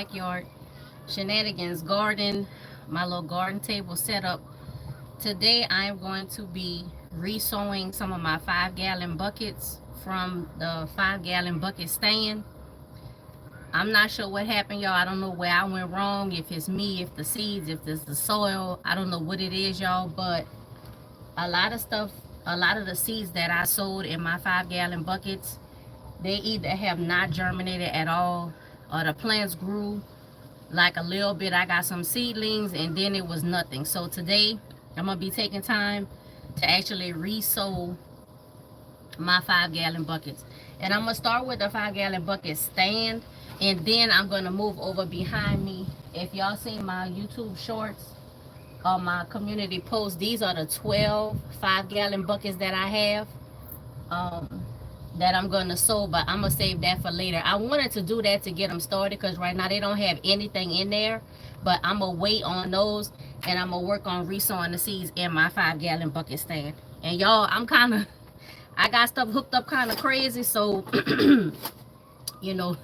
backyard shenanigans garden, my little garden table setup. Today I'm going to be re-sowing some of my 5-gallon buckets from the 5-gallon bucket stand. I'm not sure what happened, y'all. I don't know where I went wrong, if it's me, if the seeds, if it's the soil. I don't know what it is, y'all, but a lot of the seeds that I sowed in my 5-gallon buckets, they either have not germinated at all, or the plants grew like a little bit. I got some seedlings and then it was nothing. So today I'm gonna be taking time to actually re-sow my 5-gallon buckets, and I'm gonna start with the 5-gallon bucket stand, and then I'm gonna move over behind me. If y'all seen my YouTube shorts or my community post, these are the 12 5-gallon buckets that I have that I'm gonna sow, but I'm gonna save that for later. I wanted to do that to get them started because right now they don't have anything in there, but I'm gonna wait on those, and I'm gonna work on re-sowing the seeds in my 5-gallon bucket stand. And y'all, I got stuff hooked up kind of crazy, so you know,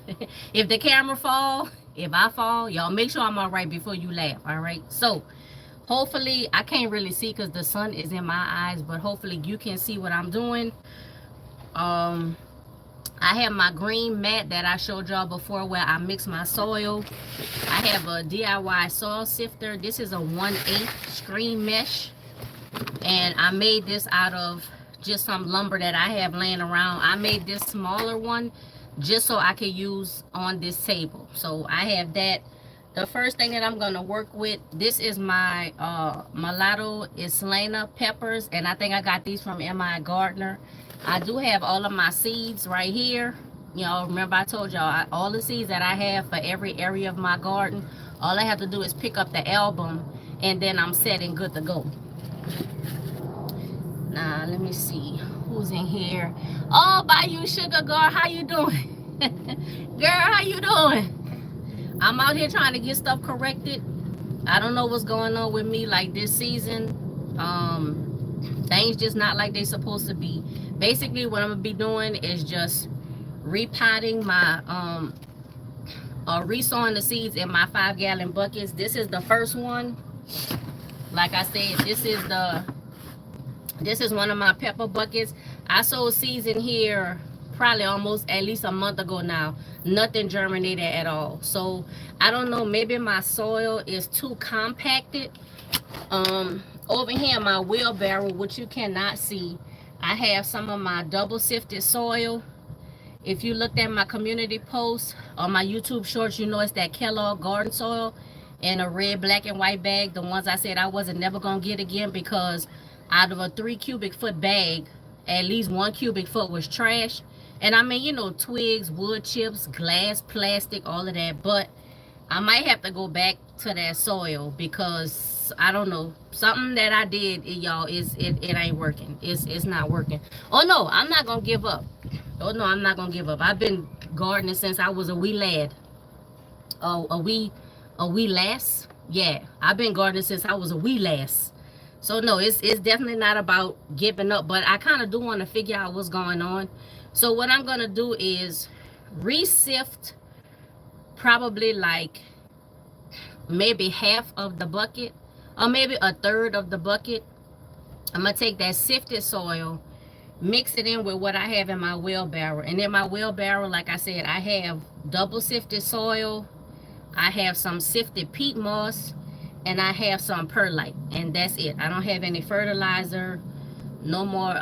if the camera fall, if I fall, y'all make sure I'm all right before you laugh. All right, so hopefully I can't really see because the sun is in my eyes, but hopefully you can see what I'm doing. I have my green mat that I showed y'all before where I mix my soil. I have a DIY soil sifter. This is a 1/8 screen mesh, and I made this out of just some lumber that I have laying around. I made this smaller one just so I could use on this table. So I have that. The first thing that I'm gonna work with, this is my mulatto Islena peppers, and I think I got these from M.I. Gardner. I do have all of my seeds right here. You know, remember I told y'all all the seeds that I have for every area of my garden. All I have to do is pick up the album, and then I'm set and good to go. Now let me see who's in here. Oh, Bayou Sugar Girl, how you doing? Girl, how you doing? I'm out here trying to get stuff corrected. I don't know what's going on with me like this season. Things just not like they supposed to be. Basically what I'm gonna be doing is just repotting my re-sowing the seeds in my 5-gallon buckets. This is the first one. Like I said, this is one of my pepper buckets. I sowed seeds in here probably almost at least a month ago now. Nothing germinated at all. So I don't know, maybe my soil is too compacted. Over here in my wheelbarrow, which you cannot see, I have some of my double sifted soil. If you looked at my community post or my YouTube shorts, you know it's that Kellogg garden soil in a red, black, and white bag. The ones I said I wasn't never gonna get again because out of a 3 cubic foot bag, at least 1 cubic foot was trash. And I mean, you know, twigs, wood chips, glass, plastic, all of that. But I might have to go back to that soil because I don't know, something that I did, y'all, it ain't working. It's not working. Oh no, I'm not gonna give up. Oh no, I'm not gonna give up. I've been gardening since I was a wee lad. Oh, a wee lass. Yeah, I've been gardening since I was a wee lass. So no, it's definitely not about giving up, but I kind of do want to figure out what's going on. So what I'm gonna do is re-sift probably like maybe half of the bucket, or maybe a third of the bucket. I'm gonna take that sifted soil, mix it in with what I have in my wheelbarrow. And in my wheelbarrow, like I said, I have double sifted soil, I have some sifted peat moss, and I have some perlite, and that's it. I don't have any fertilizer, no more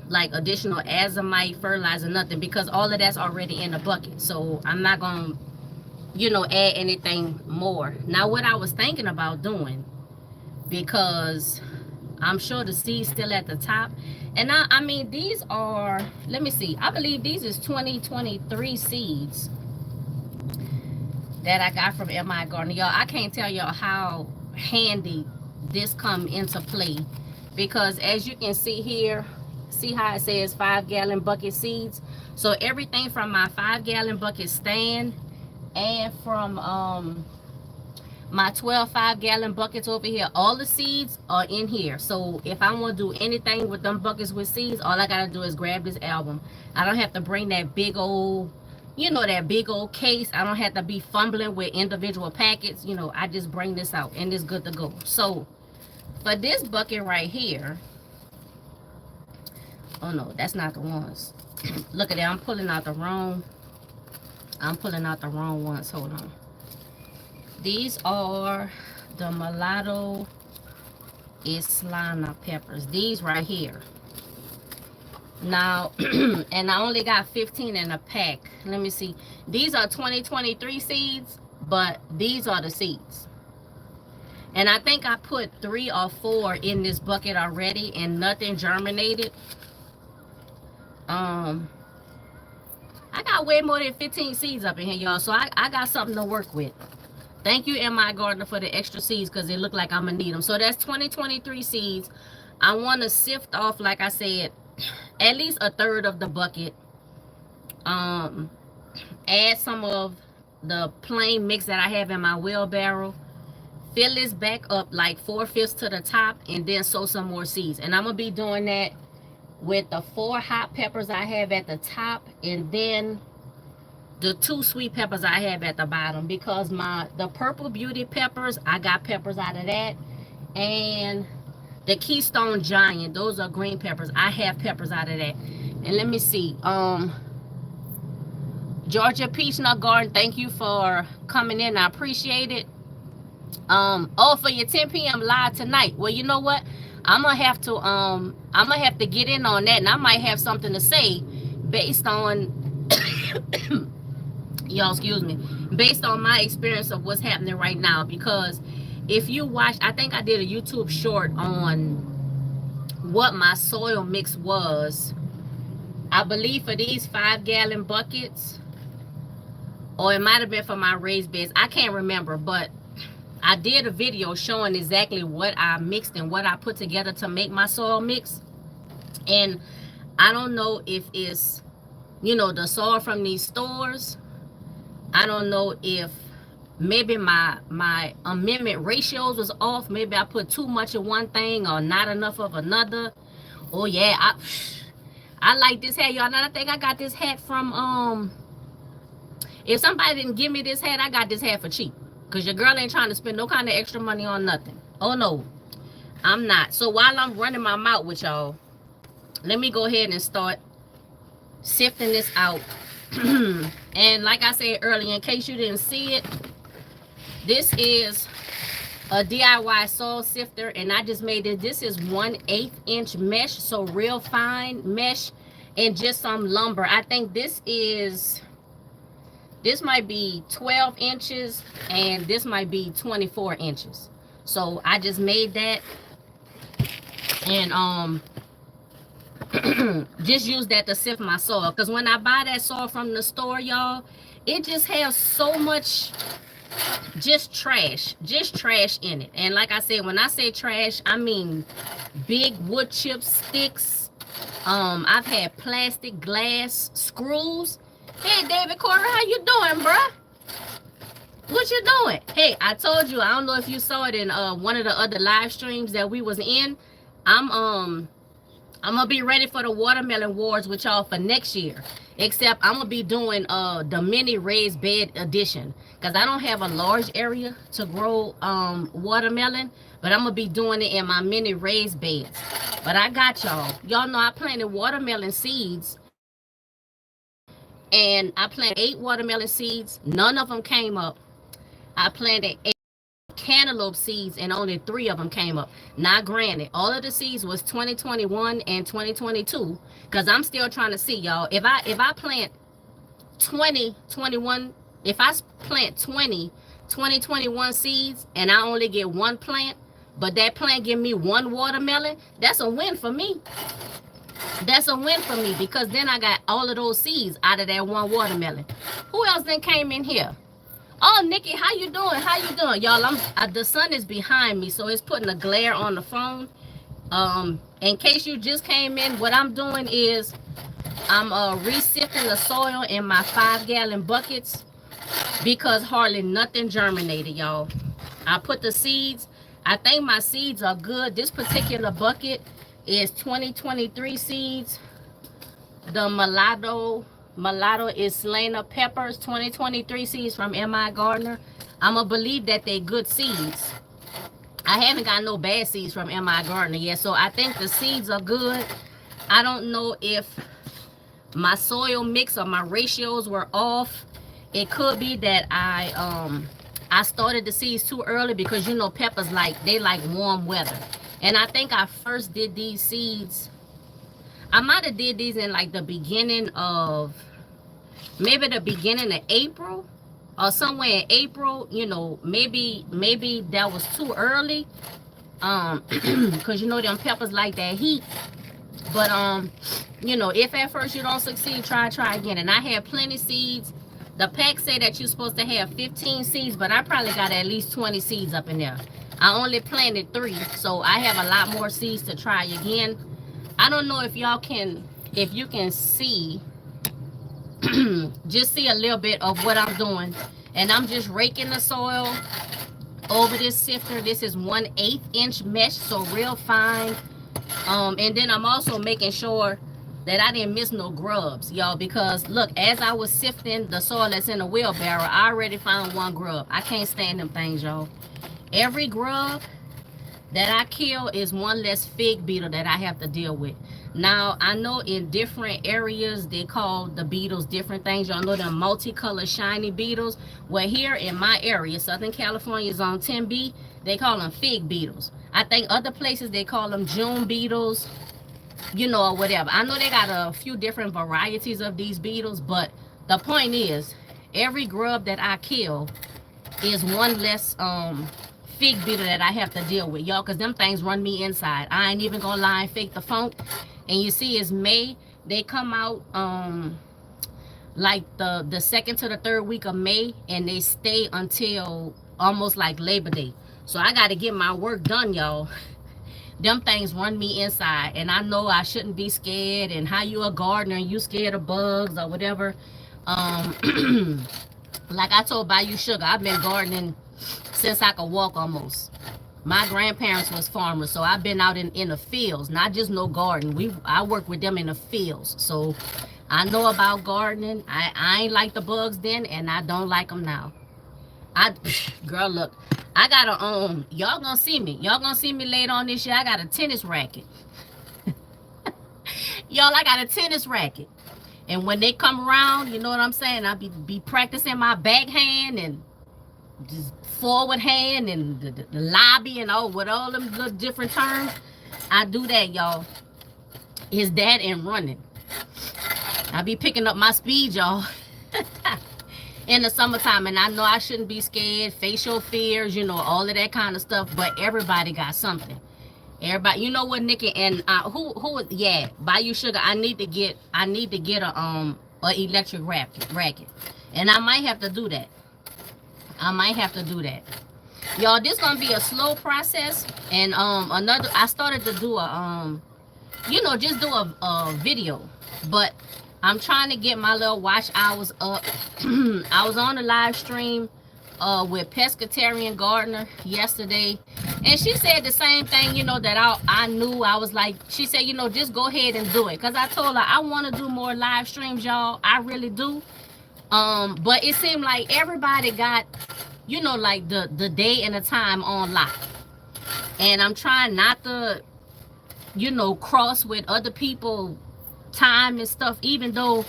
like additional azomite fertilizer, nothing, because all of that's already in the bucket. So I'm not gonna, you know, add anything more. Now what I was thinking about doing, because I'm sure the seed's still at the top, and I mean these are, let me see, I believe these is 2023 seeds that I got from M.I. Gardner. Y'all, I can't tell y'all how handy this come into play, because as you can see here, see how it says 5-gallon bucket seeds. So everything from my 5-gallon bucket stand and from my 12 5-gallon buckets over here, all the seeds are in here. So if I want to do anything with them buckets with seeds, all I gotta do is grab this album. I don't have to bring that big old you know, that big old case. I don't have to be fumbling with individual packets. You know, I just bring this out and it's good to go. So for this bucket right here, oh no, that's not the ones. Look at that, I'm pulling out the wrong ones. Hold on. These are the mulatto Islana peppers. These right here. Now, and I only got 15 in a pack. Let me see. These are 2023 seeds, but these are the seeds. And I think I put 3 or 4 in this bucket already and nothing germinated. I got way more than 15 seeds up in here, y'all. So I got something to work with. Thank you, MI Gardener, for the extra seeds because it look like I'm going to need them. So that's 2023 seeds. I want to sift off, like I said, at least a third of the bucket. Add some of the plain mix that I have in my wheelbarrow. Fill this back up like 4/5 to the top and then sow some more seeds. And I'm going to be doing that with the 4 hot peppers I have at the top and then the 2 sweet peppers I have at the bottom, because the purple beauty peppers, I got peppers out of that, and the Keystone Giant, those are green peppers, I have peppers out of that. And let me see, Georgia Peach Nut Garden, thank you for coming in, I appreciate it. Oh, for your 10 p.m. live tonight, well, you know what, I'm gonna have to get in on that, and I might have something to say based on y'all, excuse me, based on my experience of what's happening right now. Because if you watch, I think I did a YouTube short on what my soil mix was, I believe for these 5-gallon buckets, or it might have been for my raised beds, I can't remember, but I did a video showing exactly what I mixed and what I put together to make my soil mix. And I don't know if it's, you know, the soil from these stores. I don't know if maybe my amendment ratios was off. Maybe I put too much of one thing or not enough of another. Oh yeah, I like this hat, y'all. And I think I got this hat from if somebody didn't give me this hat, I got this hat for cheap. Because your girl ain't trying to spend no kind of extra money on nothing. Oh no, I'm not. So while I'm running my mouth with y'all, let me go ahead and start sifting this out. And like I said earlier, in case you didn't see it, this is a DIY soil sifter, and I just made it. This is 1/8 inch mesh, so real fine mesh, and just some lumber. I think this might be 12 inches and this might be 24 inches. So I just made that, and just use that to sift my soil, because when I buy that soil from the store, y'all, it just has so much just trash in it. And like I said, when I say trash, I mean big wood chips, sticks. I've had plastic, glass, screws. Hey David Corey, how you doing, bruh? What you doing? Hey, I told you, I don't know if you saw it in one of the other live streams that we was in. I'm gonna be ready for the watermelon wars with y'all for next year. Except I'm gonna be doing the mini raised bed edition, because I don't have a large area to grow watermelon, but I'm gonna be doing it in my mini raised beds. But I got y'all. Y'all know I planted watermelon seeds, and I planted 8 watermelon seeds. None of them came up. I planted 8 cantaloupe seeds and only 3 of them came up. Now granted, all of the seeds was 2021 and 2022, because I'm still trying to see, y'all, if I plant 2021, if I plant 2021 seeds and I only get 1 plant, but that plant give me 1 watermelon, that's a win for me. That's a win for me, because then I got all of those seeds out of that 1 watermelon. Who else then came in here? Oh, Nikki, how you doing? How you doing? Y'all, the sun is behind me, so it's putting a glare on the phone. In case you just came in, what I'm doing is I'm re-sifting the soil in my 5-gallon buckets, because hardly nothing germinated, y'all. I put the seeds. I think my seeds are good. This particular bucket is 2023 seeds. The mulatto Mulatto is Selena Peppers 2023 seeds from M.I. Gardner. I'm going to believe that they good seeds. I haven't got no bad seeds from M.I. Gardner yet, so I think the seeds are good. I don't know if my soil mix or my ratios were off. It could be that I started the seeds too early because, you know, peppers they like warm weather. And I think I first did these seeds, I might have did these in like the beginning of, maybe the beginning of April or somewhere in April. You know, maybe that was too early, because you know them peppers like that heat. But you know, if at first you don't succeed, try again. And I had plenty seeds. The pack say that you're supposed to have 15 seeds, but I probably got at least 20 seeds up in there. I only planted 3, so I have a lot more seeds to try again. I don't know if y'all can, if you can see, just see a little bit of what I'm doing. And I'm just raking the soil over this sifter. This is 1/8 inch mesh, so real fine. And then I'm also making sure that I didn't miss no grubs, y'all, because look, as I was sifting the soil that's in the wheelbarrow, I already found 1 grub. I can't stand them things, y'all. Every grub that I kill is 1 less fig beetle that I have to deal with. Now, I know in different areas they call the beetles different things. Y'all know them multicolored shiny beetles. Well, here in my area, Southern California is on 10B, they call them fig beetles. I think other places they call them June beetles, you know, or whatever. I know they got a few different varieties of these beetles, but the point is, every grub that I kill is 1 less fig beetle that I have to deal with, y'all, because them things run me inside. I ain't even gonna lie and fake the funk. And you see, it's May. They come out like the 2nd to the 3rd week of May, and they stay until almost like Labor Day. So I got to get my work done, y'all. Them things run me inside, and I know I shouldn't be scared. And how you a gardener and you scared of bugs or whatever. Like I told Bayou Sugar, I've been gardening since I could walk almost. My grandparents was farmers, so I've been out in the fields, not just no garden. I work with them in the fields, so I know about gardening. I ain't like the bugs then, and I don't like them now. Girl, look, I got a y'all gonna see me. Y'all gonna see me later on this year. I got a tennis racket. Y'all, I got a tennis racket. And when they come around, you know what I'm saying? I be practicing my backhand and just forward hand and the lobby and all with all them little different terms. I do that, y'all. Is that and running. I be picking up my speed, y'all. In the summertime, and I know I shouldn't be scared. Face your fears, you know, all of that kind of stuff. But everybody got something. Everybody, you know what, Nikki, and yeah, Bayou Sugar. I need to get a electric racket, and I might have to do that. Y'all, this gonna be a slow process. And I started to do a you know, just do a video, but I'm trying to get my little watch hours up. I was on a live stream with Pescatarian Gardener yesterday, and she said the same thing, you know, that I knew. I was like, she said, you know, just go ahead and do it, because I told her I want to do more live streams, y'all. I really do. But it seemed like everybody got, you know, like the day and the time on lock, and I'm trying not to, you know, cross with other people time and stuff, even though,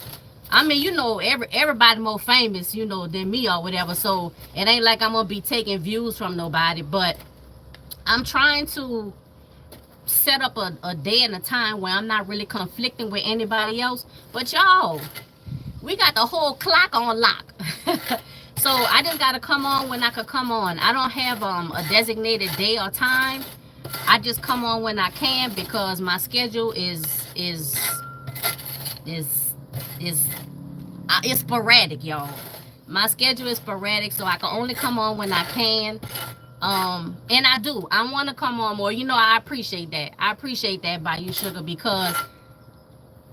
I mean, you know, everybody more famous, you know, than me or whatever, so it ain't like I'm gonna be taking views from nobody. But I'm trying to set up a day and a time where I'm not really conflicting with anybody else. But y'all, we got the whole clock on lock. So I just gotta come on when I could come on. I don't have a designated day or time. I just come on when I can, because my schedule is sporadic, y'all. My schedule is sporadic, so I can only come on when I can. And I want to come on more. You know, I appreciate that. I appreciate that, Bayou Sugar, because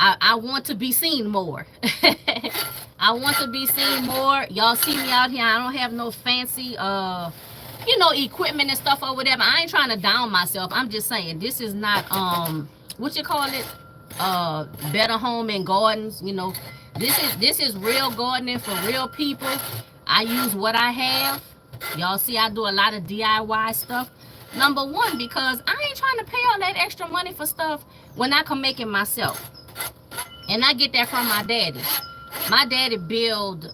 I want to be seen more. I want to be seen more. Y'all see me out here. I don't have no fancy you know, equipment and stuff or whatever. I ain't trying to down myself. I'm just saying, this is not what you call it, Better Home and Gardens. You know, This is real gardening for real people. I use what I have. Y'all see I do a lot of DIY stuff. Number one, because I ain't trying to pay all that extra money for stuff when I can make it myself. And I get that from my daddy. My daddy build,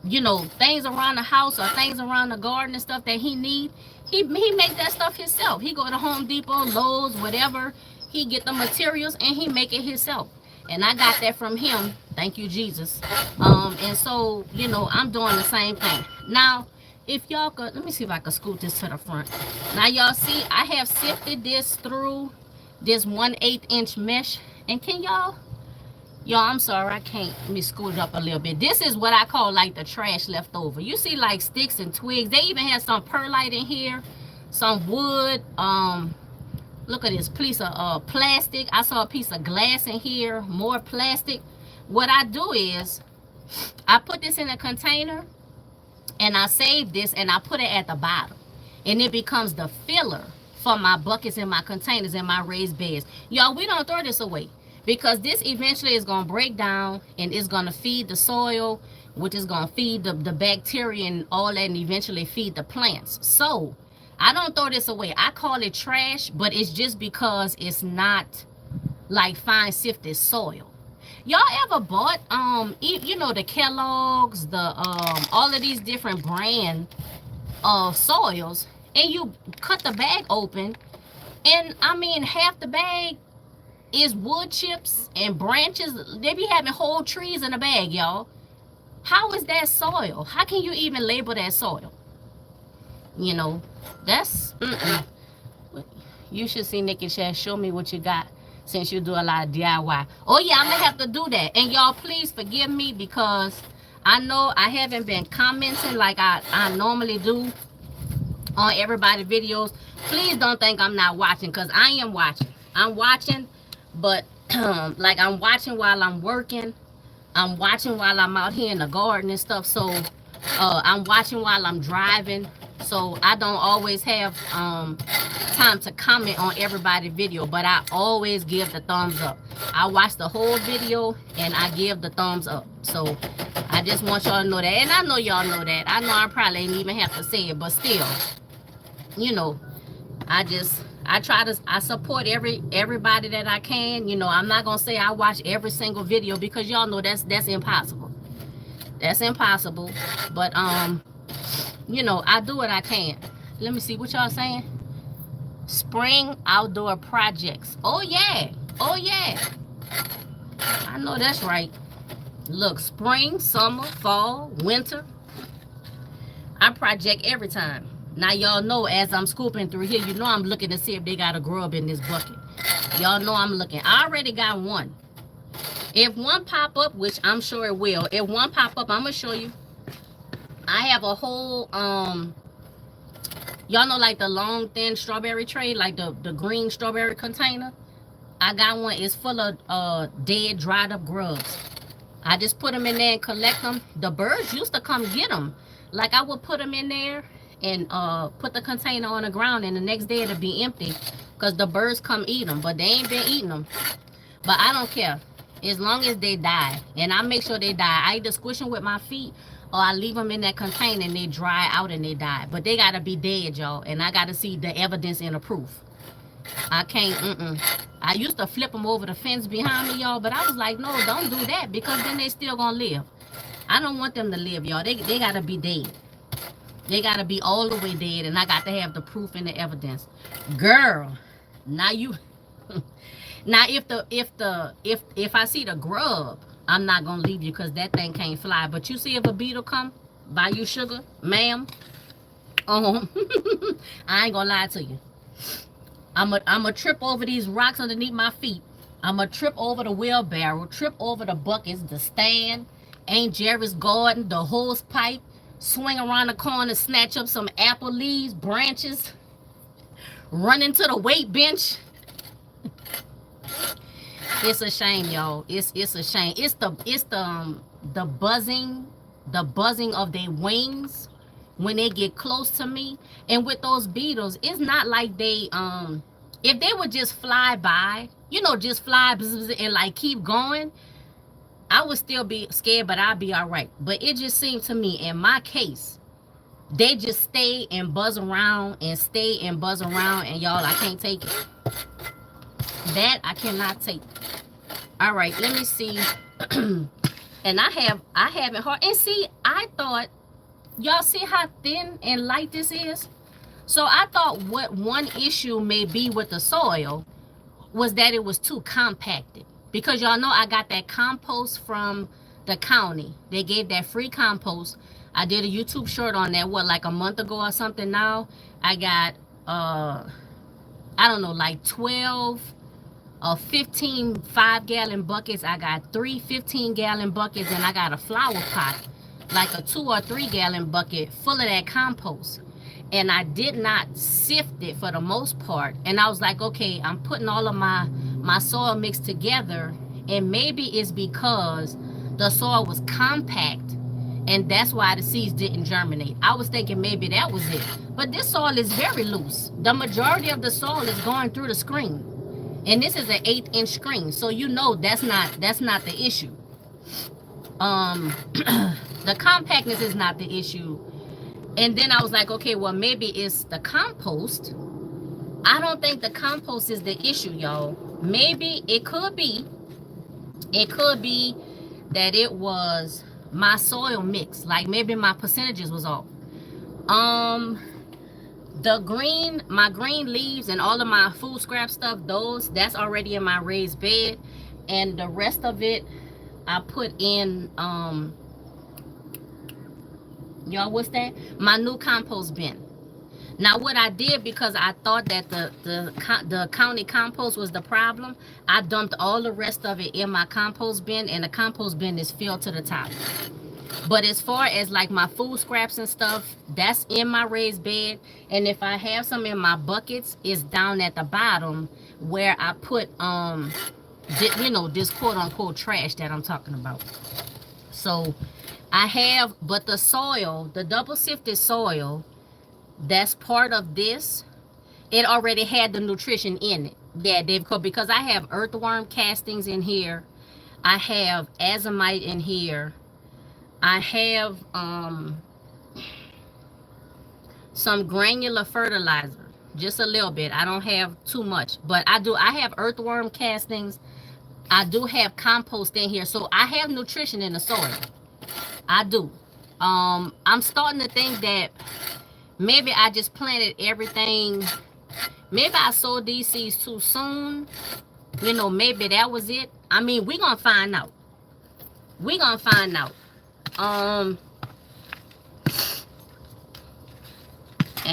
you know, things around the house or things around the garden and stuff that he need. He make that stuff himself. He go to Home Depot, Lowe's, whatever. He get the materials and he make it himself. And I got that from him. Thank you, Jesus. And so, you know, I'm doing the same thing. Now, if y'all could, let me see if I can scoot this to the front. Now, y'all see, I have sifted this through this 1/8 inch mesh. And can y'all, I'm sorry, I can't. Let me scoot it up a little bit. This is what I call like the trash leftover. You see like sticks and twigs. They even have some perlite in here, some wood. Look at this piece of plastic. I saw a piece of glass in here, more plastic. What I do is I put this in a container and I save this and I put it at the bottom. And it becomes the filler for my buckets and my containers and my raised beds. Y'all, we don't throw this away because this eventually is going to break down and it's going to feed the soil, which is going to feed the bacteria and all that, and eventually feed the plants. So I don't throw this away. I call it trash, but it's just because it's not like fine sifted soil. Y'all ever bought you know, the Kellogg's, the all of these different brand of soils, and you cut the bag open, and I mean half the bag is wood chips and branches. They be having whole trees in the bag, y'all. How is that soil? How can you even label that soil? You know, that's You should see Nikki Chat. Show me what you got, since you do a lot of DIY. Oh yeah, I'm gonna have to do that. And y'all, please forgive me because I know I haven't been commenting like I normally do on everybody's videos. Please don't think I'm not watching, because I am watching. I'm watching, but like I'm watching while I'm working. I'm watching while I'm out here in the garden and stuff. So I'm watching while I'm driving. So I don't always have time to comment on everybody's video, but I always give the thumbs up. I watch the whole video and I give the thumbs up. So I just want y'all to know that. And I know y'all know that. I know I probably ain't even have to say it, but still, you know, I support everybody that I can. You know, I'm not gonna say I watch every single video, because y'all know that's impossible. That's impossible. But you know, I do what I can. Let me see what y'all saying. Spring outdoor projects. Oh yeah. Oh yeah. I know that's right. Look, spring, summer, fall, winter. I project every time. Now y'all know, as I'm scooping through here, you know I'm looking to see if they got a grub in this bucket. Y'all know I'm looking. I already got one. If one pop up, which I'm sure it will, if one pop up, I'm gonna show you. I have a whole y'all know, like the long thin strawberry tray, like the green strawberry container. I got one. It's full of dead, dried up grubs. I just put them in there and collect them. The birds used to come get them. Like I would put them in there and put the container on the ground, and the next day it'll be empty because the birds come eat them. But they ain't been eating them. But I don't care, as long as they die. And I make sure they die. I either squish them with my feet, or I leave them in that container and they dry out and they die. But they gotta be dead, y'all. And I gotta see the evidence and the proof. I can't, I used to flip them over the fence behind me, y'all. But I was like, no, don't do that, because then they still gonna live. I don't want them to live, y'all. They gotta be dead. They gotta be all the way dead. And I got to have the proof and the evidence. Girl, now you... Now, if I see the grub, I'm not gonna leave you, because that thing can't fly. But you see, if a beetle come buy you sugar, ma'am, I ain't gonna lie to you. I'm a trip over these rocks underneath my feet. I'm a trip over the wheelbarrow, trip over the buckets, the stand, Aunt Jerry's garden, the hose pipe, swing around the corner, snatch up some apple leaves, branches, run into the weight bench. It's a shame, y'all. It's a shame. It's the buzzing of their wings when they get close to me. And with those beetles, it's not like they if they would just fly by, you know, just fly and like keep going, I would still be scared, but I'll be all right. But it just seemed to me, in my case, they just stay and buzz around and stay and buzz around, and y'all, I can't take it. That I cannot take. All right, let me see. And I haven't hard. And see, I thought, y'all see how thin and light this is? So I thought what one issue may be with the soil was that it was too compacted. Because y'all know I got that compost from the county. They gave that free compost. I did a YouTube short on that, what, like a month ago or something now. I got, I don't know, like 12 or 15 5-gallon buckets. I got 3 15-gallon buckets, and I got a flower pot, like a 2 or 3-gallon bucket full of that compost. And I did not sift it for the most part. And I was like, okay, I'm putting all of my soil mix together, and maybe it's because the soil was compact, and that's why the seeds didn't germinate. I was thinking maybe that was it. But this soil is very loose. The majority of the soil is going through the screen. And this is an 1/8-inch screen. So you know that's not the issue. The compactness is not the issue. And then I was like, okay, well, maybe it's the compost. I don't think the compost is the issue, y'all. Maybe it could be that it was my soil mix. Like maybe my percentages was off. My green leaves and all of my food scrap stuff, that's already in my raised bed. And the rest of it, I put in, y'all, what's that? My new compost bin. Now what I did, because I thought that the county compost was the problem, I dumped all the rest of it in my compost bin, and the compost bin is filled to the top. But as far as like my food scraps and stuff, that's in my raised bed. And if I have some in my buckets, it's down at the bottom where I put you know, this quote unquote trash that I'm talking about. So I have, but the soil, the double sifted soil, that's part of this, it already had the nutrition in it. Yeah, because I have earthworm castings in here. I have azomite in here. I have some granular fertilizer, just a little bit. I don't have too much, but I have earthworm castings. I do have compost in here. So I have nutrition in the soil. I do. I'm starting to think that maybe I just planted everything. Maybe I sowed these seeds too soon. You know, maybe that was it. I mean, we're going to find out. We're going to find out. And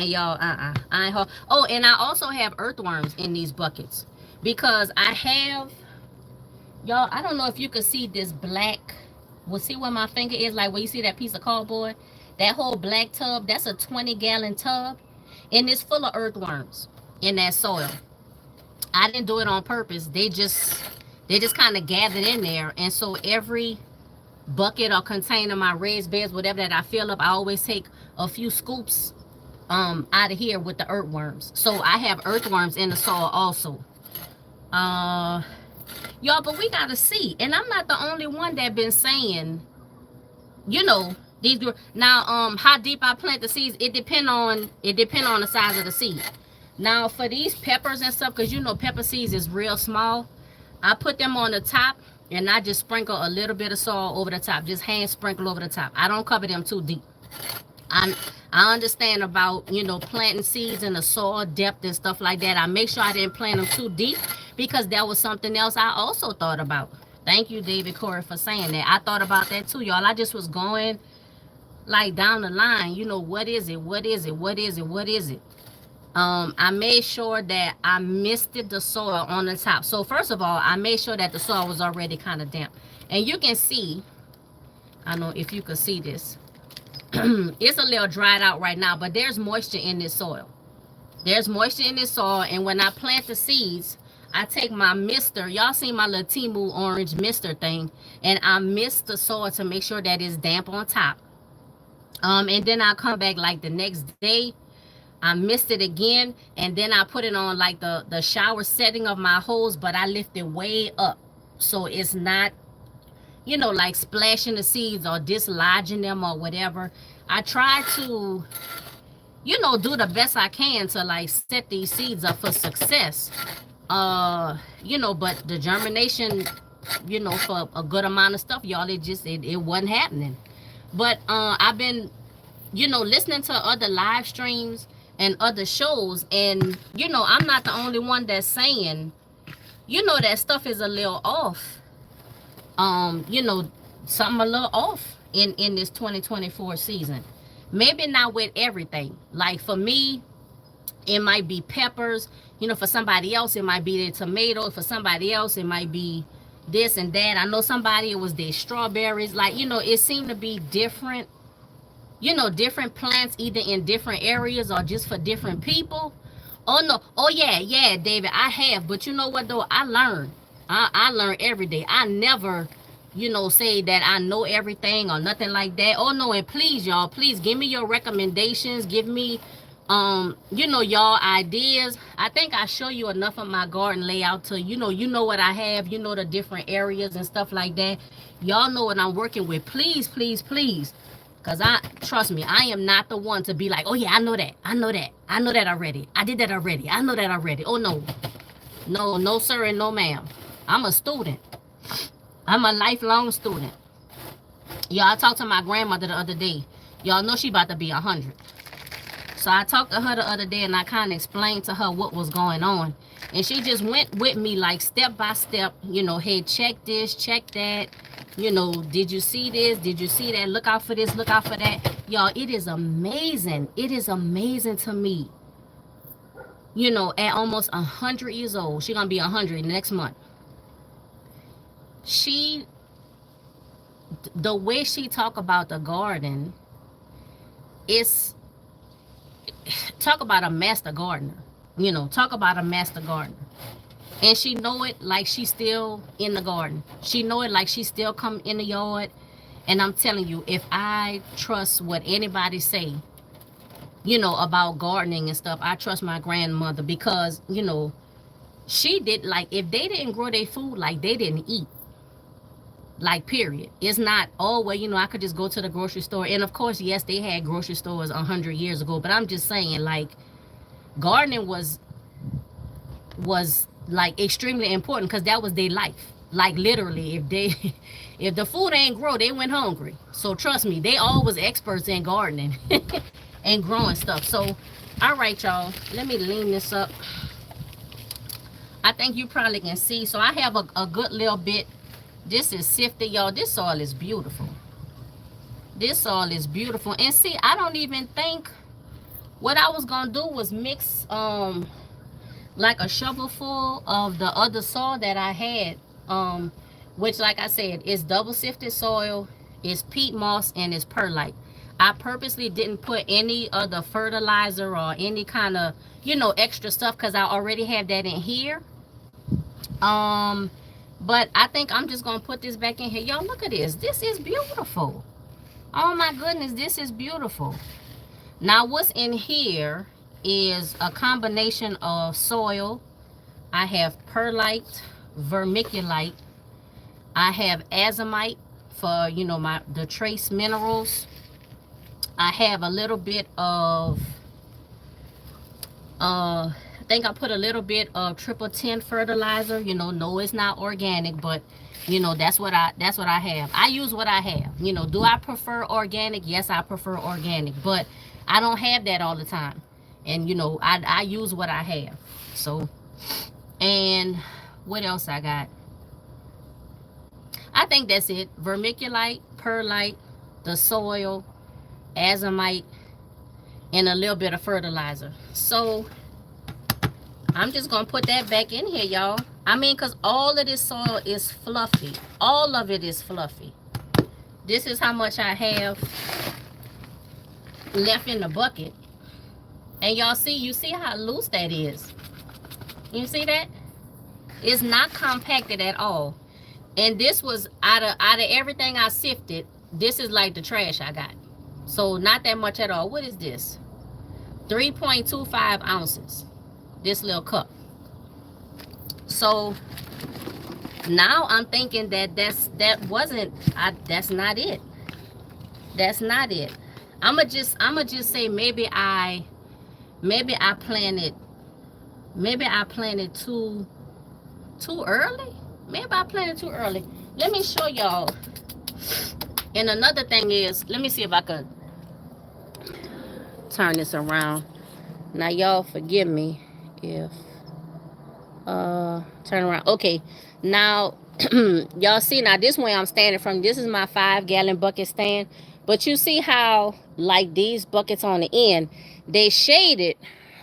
y'all, I ain't oh, and I also have earthworms in these buckets. Because I have, y'all, I don't know if you can see this black. Well, see where my finger is, like where you see that piece of cardboard? That whole black tub, that's a 20-gallon tub, and it's full of earthworms in that soil. I didn't do it on purpose. They just kind of gathered in there. And so every bucket or container, my raised beds, whatever that I fill up, I always take a few scoops out of here with the earthworms. So I have earthworms in the soil also. Y'all, but we gotta see, and I'm not the only one that been saying, you know, these now how deep I plant the seeds, it depend on the size of the seed. Now for these peppers and stuff, because you know pepper seeds is real small, I put them on the top and I just sprinkle a little bit of soil over the top, just hand sprinkle over the top. I don't cover them too deep. I understand about, you know, planting seeds in the soil depth and stuff like that. I make sure I didn't plant them too deep, because that was something else I also thought about. Thank you, David Corey, for saying that. I thought about that too, y'all. I just was going like down the line, you know, what is it? What is it? What is it? What is it? I made sure that I misted the soil on the top. So first of all, I made sure that the soil was already kind of damp. And you can see, I don't know if you can see this. It's a little dried out right now, but there's moisture in this soil. There's moisture in this soil, and when I plant the seeds, I take my mister. Y'all seen my little TEMU orange mister thing, and I mist the soil to make sure that it's damp on top. And then I'll come back like the next day. I mist it again, and then I put it on like the shower setting of my hose, but I lift it way up, so it's not, you know, like splashing the seeds or dislodging them or whatever. I try to, you know, do the best I can to like set these seeds up for success. You know, but the germination, you know, for a good amount of stuff, y'all, it wasn't happening. But I've been, you know, listening to other live streams and other shows, and you know, I'm not the only one that's saying, you know, that stuff is a little off. You know, something a little off in this 2024 season. Maybe not with everything. Like for me, it might be peppers. You know, for somebody else, it might be the tomatoes. For somebody else, it might be this and that. I know somebody, it was their strawberries. Like, you know, it seemed to be different, you know, different plants either in different areas or just for different people. Oh, no. Oh, yeah, David, I have. But you know what, though? I learn. I learn every day. I never, you know, say that I know everything or nothing like that. Oh, no, and please, y'all, please give me your recommendations. Give me you know, y'all ideas. I think I show you enough of my garden layout to, you know what I have, you know, the different areas and stuff like that. Y'all know what I'm working with. Please, please, please, because trust me, I am not the one to be like, oh yeah, I know that already, I did that already, I know that already. Oh no sir and no ma'am. I'm a student. I'm a lifelong student. Y'all, I talked to my grandmother the other day. Y'all know she about to be 100. So I talked to her the other day and I kind of explained to her what was going on. And she just went with me like step by step, you know, hey, check this, check that. You know, did you see this? Did you see that? Look out for this, look out for that. Y'all, it is amazing. It is amazing to me. You know, at almost 100 years old, she's going to be 100 next month. The way she talk about the garden, it's, talk about a master gardener, you know, talk about a master gardener. And she know it like she's still in the garden. She know it like she still come in the yard. And I'm telling you, if I trust what anybody say, you know, about gardening and stuff, I trust my grandmother, because, you know, she did, like, if they didn't grow their food, like, they didn't eat. Like, period. It's not, oh, well, you know, I could just go to the grocery store. And of course, yes, they had grocery stores 100 years ago. But I'm just saying, like, gardening was like extremely important, because that was their life. Like, literally, if the food ain't grow, they went hungry. So trust me, they all was experts in gardening and growing stuff. So, all right, y'all, let me lean this up. I think you probably can see. So I have a good little bit. This is sifted, y'all. This soil is beautiful. This soil is beautiful. And see, I don't even think what I was gonna do was mix like a shovelful of the other soil that I had, which, like I said, is double sifted soil, is peat moss, and is perlite. I purposely didn't put any other fertilizer or any kind of, you know, extra stuff, because I already have that in here. But I think I'm just going to put this back in here. Y'all, look at this. This is beautiful. Oh, my goodness. This is beautiful. Now, what's in here is a combination of soil. I have perlite, vermiculite. I have azomite for, you know, the trace minerals. I have a little bit of, I think I put a little bit of 10 fertilizer. You know, no, it's not organic, but you know, that's what I have. I use what I have. You know, do I prefer organic? Yes, I prefer organic, but I don't have that all the time. And you know, I use what I have. So, and what else I got? I think that's it. Vermiculite, perlite, the soil, azomite, and a little bit of fertilizer. So I'm just gonna put that back in here, y'all. I mean, because all of this soil is fluffy. All of it is fluffy. This is how much I have left in the bucket. And y'all see, you see how loose that is. You see that? It's not compacted at all. And this was out of everything I sifted, this is like the trash I got. So not that much at all. What is this? 3.25 ounces. This little cup. So Now I'm thinking that that's not it. That's not it. I'ma just say maybe I planted too early. Maybe I planted too early. Let me show y'all. And another thing is, let me see if I could turn this around. Now y'all forgive me if turn around. Okay, now y'all see, now this way I'm standing from, this is my 5-gallon bucket stand, but you see how like these buckets on the end, they shaded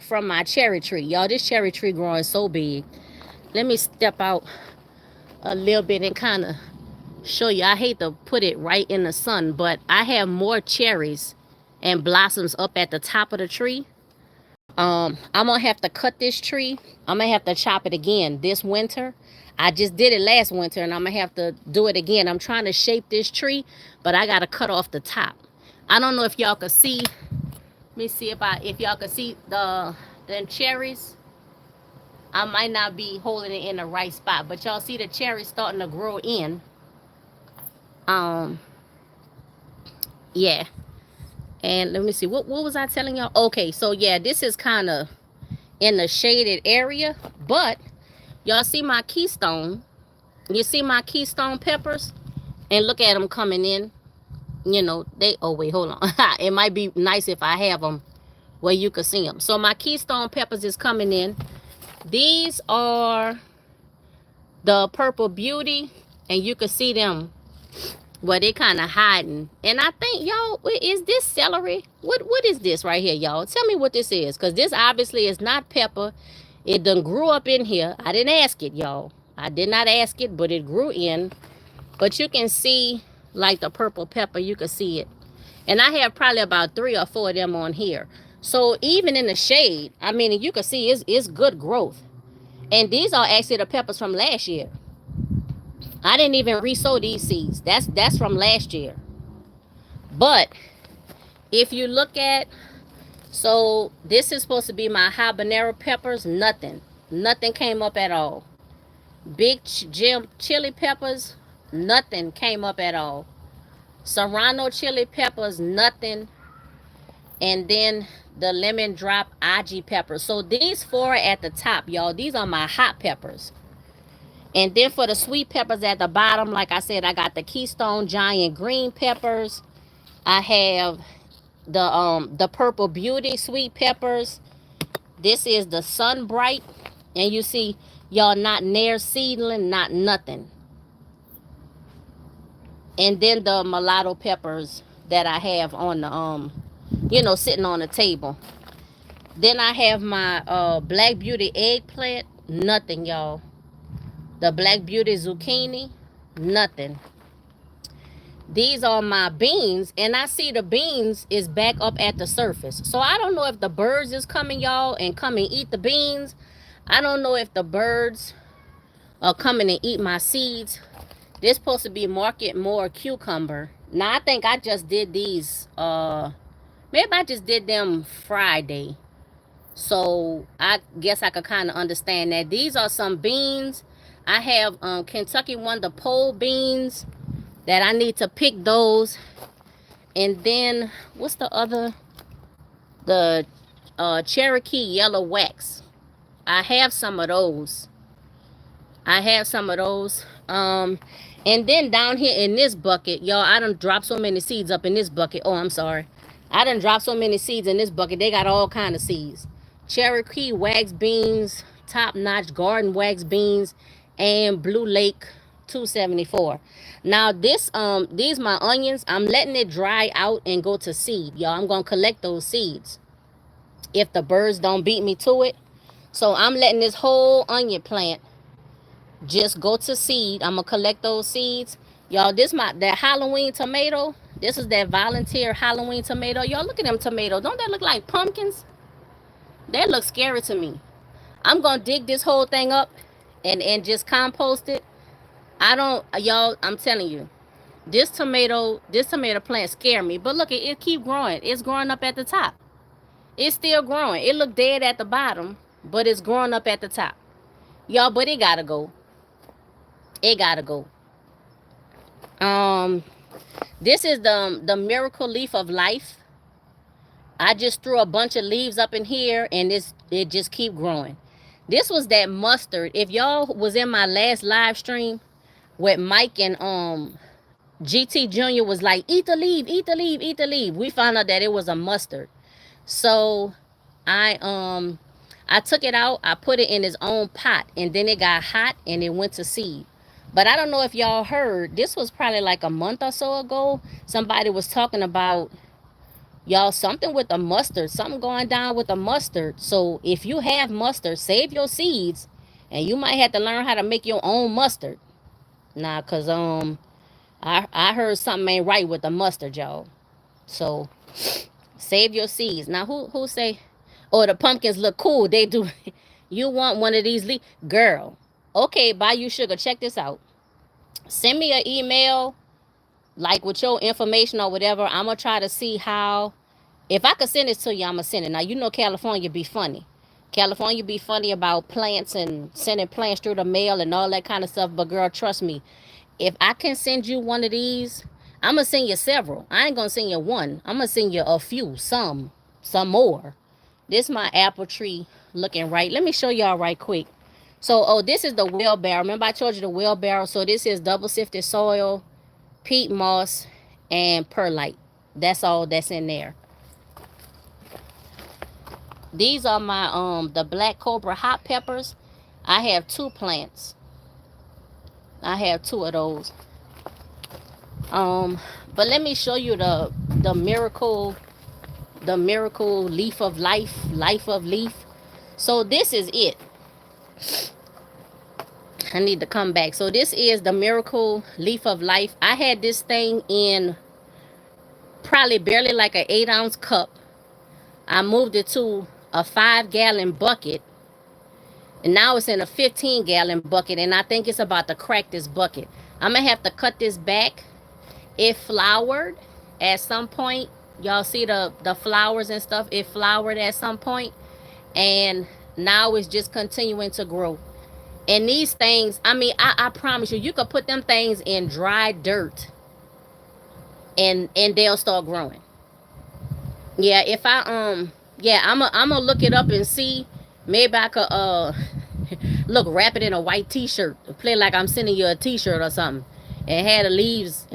from my cherry tree. Y'all, this cherry tree growing so big. Let me step out a little bit and kind of show you. I hate to put it right in the sun, but I have more cherries and blossoms up at the top of the tree. I'm gonna have to cut this tree. I'm gonna have to chop it again this winter. I just did it last winter, and I'm gonna have to do it again. I'm trying to shape this tree, but I gotta cut off the top. I don't know if y'all could see. Let me see if y'all could see the cherries. I might not be holding it in the right spot, but y'all see the cherries starting to grow in. Yeah. And let me see, what was I telling y'all? Okay, so yeah, this is kind of in the shaded area, but y'all see my keystone. You see my keystone peppers? And look at them coming in. You know, oh wait, hold on. It might be nice if I have them where you can see them. So my keystone peppers is coming in. These are the Purple Beauty, and you can see them where they kind of hiding. And I think, y'all, is this celery? What is this right here, y'all? Tell me what this is, because this obviously is not pepper. It done grew up in here. I didn't ask it, y'all. I did not ask it, but it grew in. But you can see like the purple pepper, you can see it. And I have probably about 3 or 4 of them on here. So even in the shade, I mean, you can see it's good growth. And these are actually the peppers from last year. I didn't even resow these seeds. That's from last year. But if you look at, so this is supposed to be my habanero peppers. Nothing came up at all. Big Jim chili peppers, nothing came up at all. Serrano chili peppers, nothing. And then the lemon drop aji peppers. So these 4 at the top, y'all. These are my hot peppers. And then for the sweet peppers at the bottom, like I said, I got the Keystone Giant green peppers. I have the Purple Beauty sweet peppers. This is the Sun Bright. And you see, y'all, not near seedling, not nothing. And then the mulatto peppers that I have on the, you know, sitting on the table. Then I have my Black Beauty eggplant. Nothing, y'all. The Black Beauty zucchini, nothing. These are my beans, and I see the beans is back up at the surface. So I don't know if the birds is coming, y'all, and come and eat the beans. I don't know if the birds are coming and eat my seeds. This supposed to be Market More cucumber. Now I think I just did these. Maybe I just did them Friday. So I guess I could kind of understand that. These are some beans. I have Kentucky Wonder pole beans that I need to pick those. And then what's the other? The Cherokee yellow wax. I have some of those. And then down here in this bucket, y'all, I done dropped so many seeds up in this bucket. Oh, I'm sorry. I done dropped so many seeds in this bucket. They got all kind of seeds. Cherokee wax beans, Top Notch garden wax beans, and Blue Lake 274. Now this these my onions. I'm letting it dry out and go to seed, y'all. I'm gonna collect those seeds if the birds don't beat me to it. So I'm letting this whole onion plant just go to seed. I'm gonna collect those seeds, y'all. That Halloween tomato. This is that volunteer Halloween tomato. Y'all, look at them tomatoes. Don't that look like pumpkins? That looks scary to me. I'm gonna dig this whole thing up and just compost it. Y'all, I'm telling you, this tomato plant scare me. But look, it keep growing. It's growing up at the top. It's still growing. It look dead at the bottom, but it's growing up at the top, y'all. But it gotta go. It gotta go. This is the miracle leaf of life. I just threw a bunch of leaves up in here, and it just keep growing. This was that mustard. If y'all was in my last live stream with Mike and GT Jr. was like, eat the leaf, eat the leaf, eat the leaf. We found out that it was a mustard. So I took it out, I put it in its own pot, and then it got hot and it went to seed. But I don't know if y'all heard, this was probably like a month or so ago. Somebody was talking about, y'all, something with the mustard, something going down with the mustard. So if you have mustard, save your seeds, and you might have to learn how to make your own mustard. Nah, cause I heard something ain't right with the mustard, y'all. So save your seeds. Now who say, oh, the pumpkins look cool? They do. You want one of these girl? Okay, Bayou Sugar, check this out. Send me an email, like with your information or whatever. I'm gonna try to see how, if I could send it to you, I'm gonna send it. Now, you know California be funny. California be funny about plants and sending plants through the mail and all that kind of stuff. But girl, trust me, if I can send you one of these, I'm gonna send you several. I ain't gonna send you one. I'm gonna send you a few, some more. This is my apple tree looking right. Let me show y'all right quick. So, oh, this is the wheelbarrow. Remember I told you the wheelbarrow? So this is double sifted soil, peat moss, and perlite. That's all that's in there. These are my the black cobra hot peppers. I have 2 plants. I have 2 of those. But let me show you the miracle leaf of life of leaf. So this is it. I need to come back. So this is the miracle leaf of life. I had this thing in probably barely like an 8-ounce cup. I moved it to a 5-gallon bucket, and now it's in a 15-gallon bucket, and I think it's about to crack this bucket. I'm gonna have to cut this back. It flowered at some point. Y'all see the flowers and stuff? It flowered at some point, and now it's just continuing to grow. And these things, I mean, I promise you, you could put them things in dry dirt and they'll start growing. Yeah, if I yeah, I'm gonna look it up and see. Maybe I could look, wrap it in a white t-shirt, play like I'm sending you a t-shirt or something, and had the leaves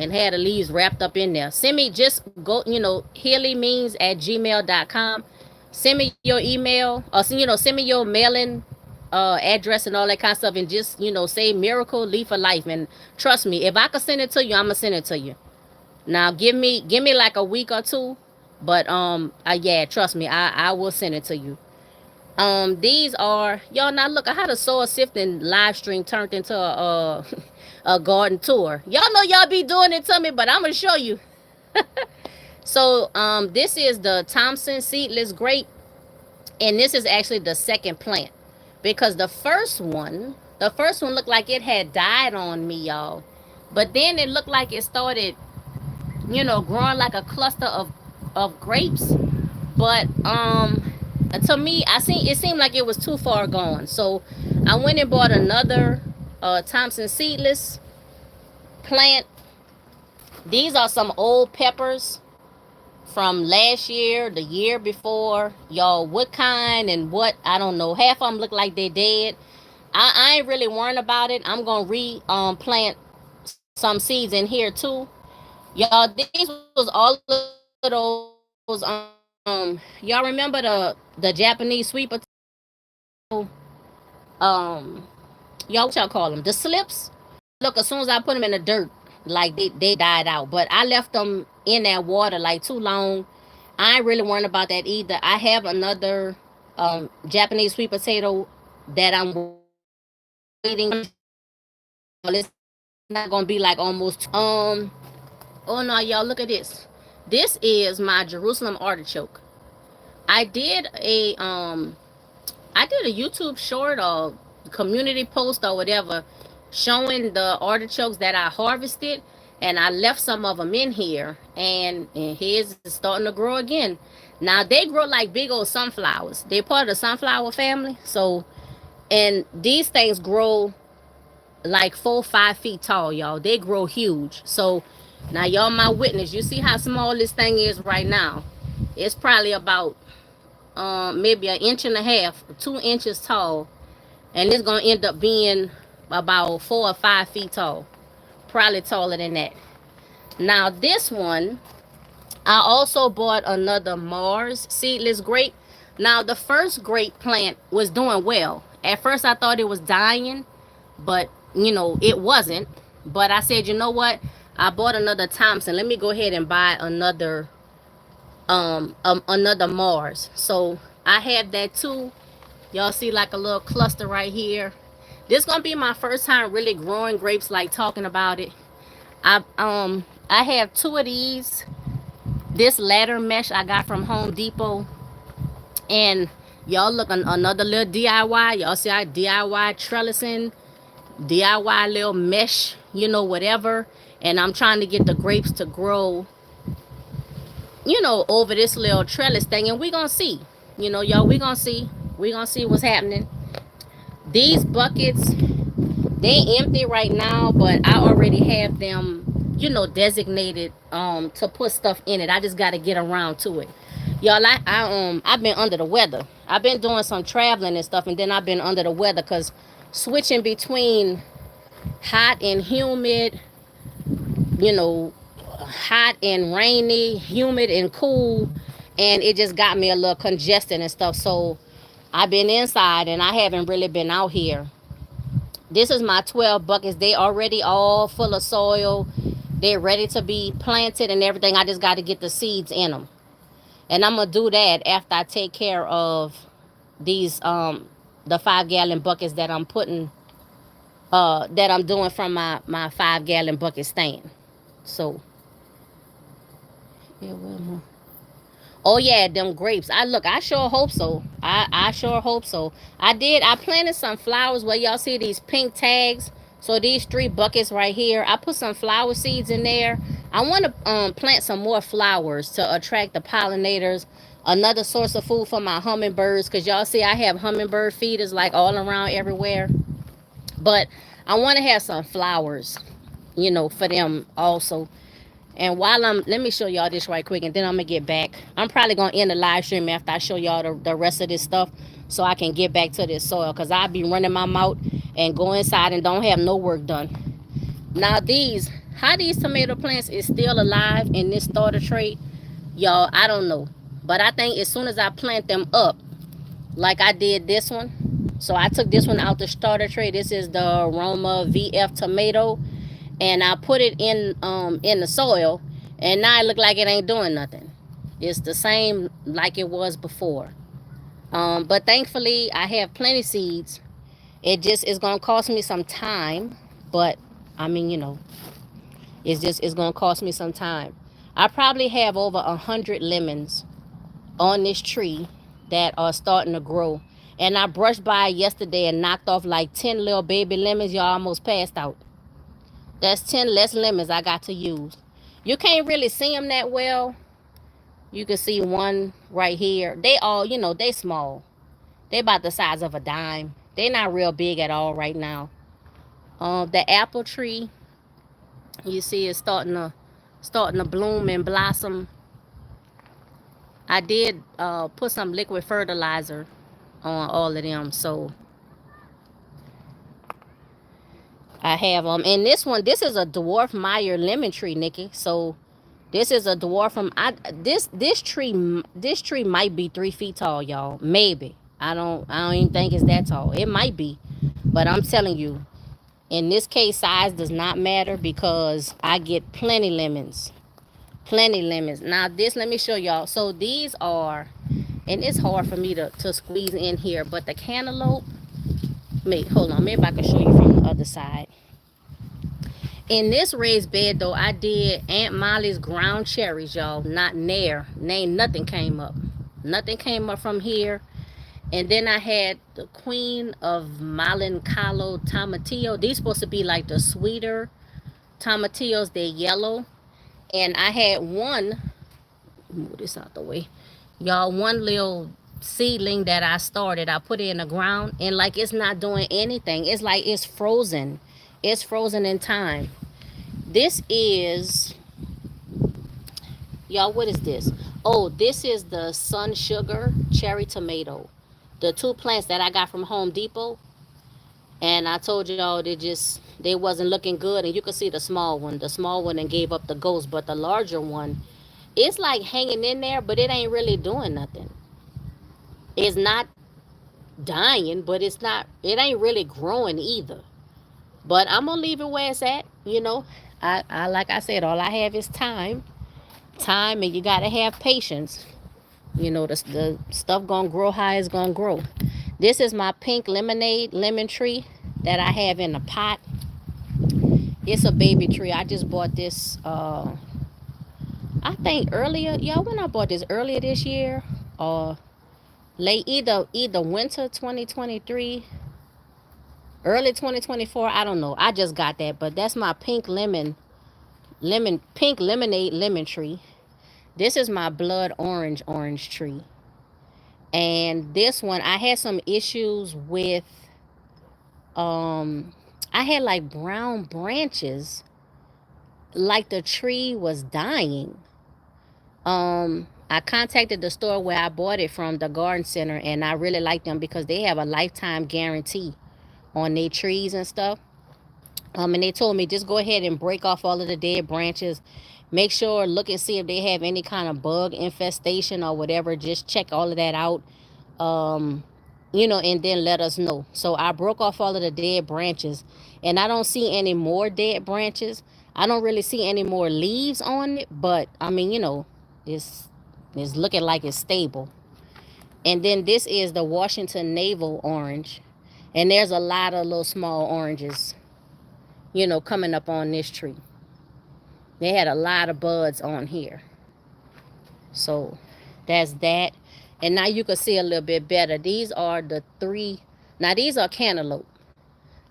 wrapped up in there. Send me, just go, you know, HealyMeans@gmail.com. Send me your email, or send me your mailing address and all that kind of stuff, and just, say miracle leaf of life. And trust me, if I could send it to you, I'm gonna send it to you. Now give me like a week or 2, but yeah, trust me, I will send it to you. These are, y'all, now look, I had a soil sifting live stream turned into a garden tour. Y'all know y'all be doing it to me, but I'm gonna show you. So this is the Thompson seedless grape, and this is actually the second plant, because the first one looked like it had died on me, y'all. But then it looked like it started, growing like a cluster of grapes. But to me, it seemed like it was too far gone. So I went and bought another Thompson seedless plant. These are some old peppers from last year, the year before. Y'all, what kind and what, I don't know. Half of them look like they dead. I ain't really worrying about it. I'm gonna plant some seeds in here too. Y'all, these was all of those y'all remember the Japanese sweet potato, y'all, what y'all call them, the slips? Look, as soon as I put them in the dirt, like they died out. But I left them in that water like too long. I ain't really worrying about that either. I have another Japanese sweet potato that I'm waiting. It's not gonna be like almost oh no, y'all, look at this. This is my Jerusalem artichoke. I did a YouTube short or community post or whatever showing the artichokes that I harvested, and I left some of them in here, and his is starting to grow again. Now they grow like big old sunflowers. They're part of the sunflower family. So, and these things grow like 4-5 feet tall, y'all. They grow huge. So now y'all my witness. You see how small this thing is right now. It's probably about maybe 1.5 inches, 2 inches tall, and it's gonna end up being about 4 or 5 feet tall, probably taller than that. Now this one, I also bought another Mars seedless grape. Now the first grape plant was doing well. At first I thought it was dying, but you know it wasn't. But I said, you know what, I bought another Thompson, let me go ahead and buy another another Mars. So I have that too. Y'all see like a little cluster right here. This gonna be my first time really growing grapes, like talking about it. I have 2 of these. This ladder mesh I got from Home Depot. And y'all look, another little DIY. Y'all see I DIY trellising, DIY little mesh, you know, whatever. And I'm trying to get the grapes to grow, you know, over this little trellis thing. And we gonna see, you know, y'all, we gonna see what's happening. These buckets, they empty right now, but I already have them, you know, designated to put stuff in it. I just got to get around to it, y'all. I've been under the weather. I've been doing some traveling and stuff, and then I've been under the weather because switching between hot and humid, you know, hot and rainy, humid and cool, and it just got me a little congested and stuff. So I've been inside and I haven't really been out here. This is my 12 buckets. They already all full of soil. They're ready to be planted and everything. I just got to get the seeds in them. And I'm going to do that after I take care of these, the 5-gallon buckets that I'm putting, that I'm doing from my 5-gallon bucket stand. So, yeah, where am I? Oh yeah, them grapes. I sure hope so. I sure hope so. I planted some flowers where y'all see these pink tags. So these 3 buckets right here, I put some flower seeds in there. I want to plant some more flowers to attract the pollinators. Another source of food for my hummingbirds, because y'all see I have hummingbird feeders like all around everywhere. But I want to have some flowers, you know, for them also. And while let me show y'all this right quick, and then I'm gonna get back. I'm probably gonna end the live stream after I show y'all the rest of this stuff, so I can get back to this soil, because I'll be running my mouth and go inside and don't have no work done. Now how these tomato plants is still alive in this starter tray, y'all, I don't know. But I think as soon as I plant them up, like I did this one, so I took this one out the starter tray. This is the Aroma VF tomato. And I put it in the soil, and now it look like it ain't doing nothing. It's the same like it was before. But thankfully, I have plenty seeds. It just is gonna cost me some time, but I mean, you know, it's gonna cost me some time. I probably have over 100 lemons on this tree that are starting to grow. And I brushed by yesterday and knocked off like 10 little baby lemons. Y'all almost passed out. That's 10 less lemons I got to use. You can't really see them that well. You can see one right here. They all, you know, they small. They about the size of a dime. They're not real big at all right now. The apple tree, you see it's starting to bloom and blossom. I did put some liquid fertilizer on all of them, so I have and this is a dwarf Meyer lemon tree, Nikki. So this is a dwarf from this tree might be 3 feet tall, y'all. Maybe. I don't even think it's that tall. It might be. But I'm telling you, in this case, size does not matter, because I get plenty lemons. Plenty lemons. Now this, let me show y'all. So these are, and it's hard for me to squeeze in here, but the cantaloupe, hold on, maybe I can show you from the other side. In this raised bed though, I did Aunt Molly's ground cherries, y'all. Not Nair. Nothing came up. Nothing came up from here. And then I had the Queen of Malancalo tomatillo. These supposed to be like the sweeter tomatillos. They're yellow. And I had one, move this out the way, y'all, one little seedling that I started. I put it in the ground, and like it's not doing anything. It's like it's frozen. It's frozen in time. This is, y'all, what is this? Oh, this is the Sun Sugar Cherry Tomato. The two plants that I got from Home Depot. And I told y'all they wasn't looking good. And you can see the small one. The small one and gave up the ghost. But the larger one, it's like hanging in there, but it ain't really doing nothing. It's not dying, but it ain't really growing either. But I'm gonna leave it where it's at. You know, I like I said, all I have is time, and you gotta have patience. You know, the stuff gonna grow how it's gonna grow. This is my pink lemon tree that I have in a pot. It's a baby tree. I just bought this I think earlier, y'all, when I bought this earlier this year, or late, either winter 2023, early 2024, I don't know. I just got that, but that's my pink lemonade lemon tree. This is my blood orange tree. And this one, I had some issues with, I had like brown branches, like the tree was dying. I contacted the store where I bought it from, the garden center, and I really like them because they have a lifetime guarantee on their trees and stuff. And they told me just go ahead and break off all of the dead branches. Make sure, look and see if they have any kind of bug infestation or whatever. Just check all of that out. You know, and then let us know. So I broke off all of the dead branches, and I don't see any more dead branches. I don't really see any more leaves on it, but I mean, you know, it's looking like it's stable. And then this is the Washington Navel orange, and there's a lot of little small oranges, you know, coming up on this tree. They had a lot of buds on here. So that's that. And now you can see a little bit better. These are the three. Now these are cantaloupe.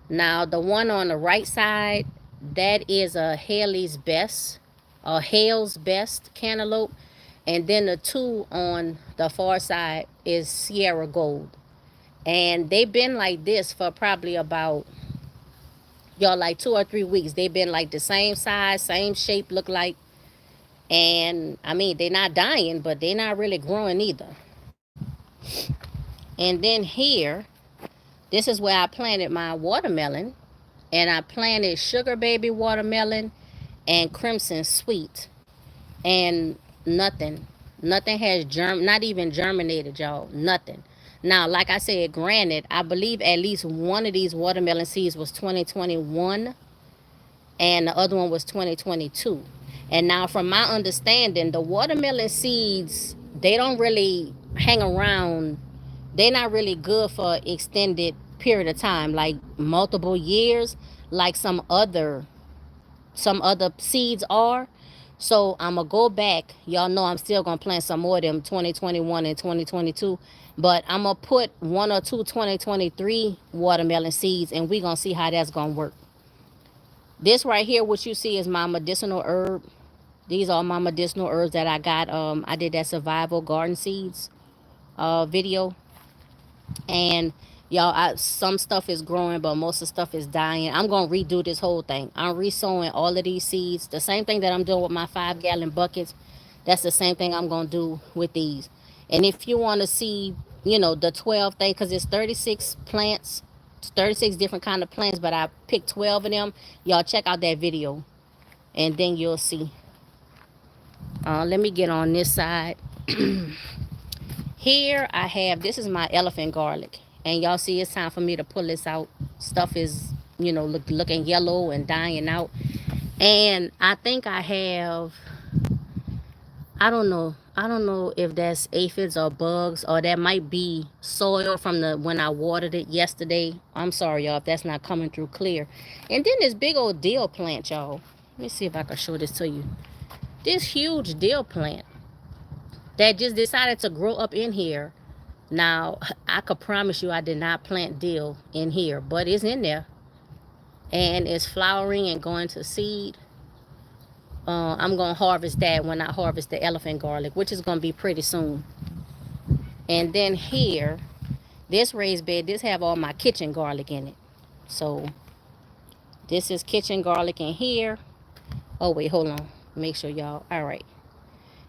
Now the one on the right side, that is a Hale's Best cantaloupe. And then the two on the far side is Sierra Gold. And they've been like this for probably about, y'all, like 2 or 3 weeks. They've been like the same size, same shape, look like. And I mean, they're not dying, but they're not really growing either. And then here, this is where I planted my watermelon. And I planted Sugar Baby watermelon and Crimson Sweet. And nothing has not even germinated, y'all. Nothing. Now, like I said, granted, I believe at least one of these watermelon seeds was 2021 and the other one was 2022. And now, from my understanding, the watermelon seeds, they don't really hang around. They're not really good for extended period of time, like multiple years, like some other seeds are. So I'm gonna go back. Y'all know I'm still gonna plant some more of them 2021 and 2022, but I'm gonna put 1 or 2 2023 watermelon seeds, and we're gonna see how that's gonna work. This right here, what you see, is my medicinal herb. These are my medicinal herbs that I got. I did that survival garden seeds video, and y'all, some stuff is growing, but most of the stuff is dying. I'm gonna redo this whole thing. I'm re-sowing all of these seeds. The same thing that I'm doing with my 5-gallon buckets, that's the same thing I'm gonna do with these. And if you want to see, you know, the 12 thing, because it's 36 plants, 36 different kind of plants, but I picked 12 of them. Y'all check out that video, and then you'll see. Let me get on this side. Here I have, this is my elephant garlic. And y'all see, it's time for me to pull this out. Stuff is, you know, looking yellow and dying out. And I think I have, I don't know if that's aphids or bugs, or that might be soil from when I watered it yesterday. I'm sorry, y'all, if that's not coming through clear. And then this big old dill plant, y'all. Let me see if I can show this to you. This huge dill plant that just decided to grow up in here. Now, I could promise you I did not plant dill in here, but it's in there. And it's flowering and going to seed. I'm going to harvest that when I harvest the elephant garlic, which is going to be pretty soon. And then here, this raised bed, this have all my kitchen garlic in it. So, This is kitchen garlic in here. Oh, wait, hold on. Make sure y'all. All right.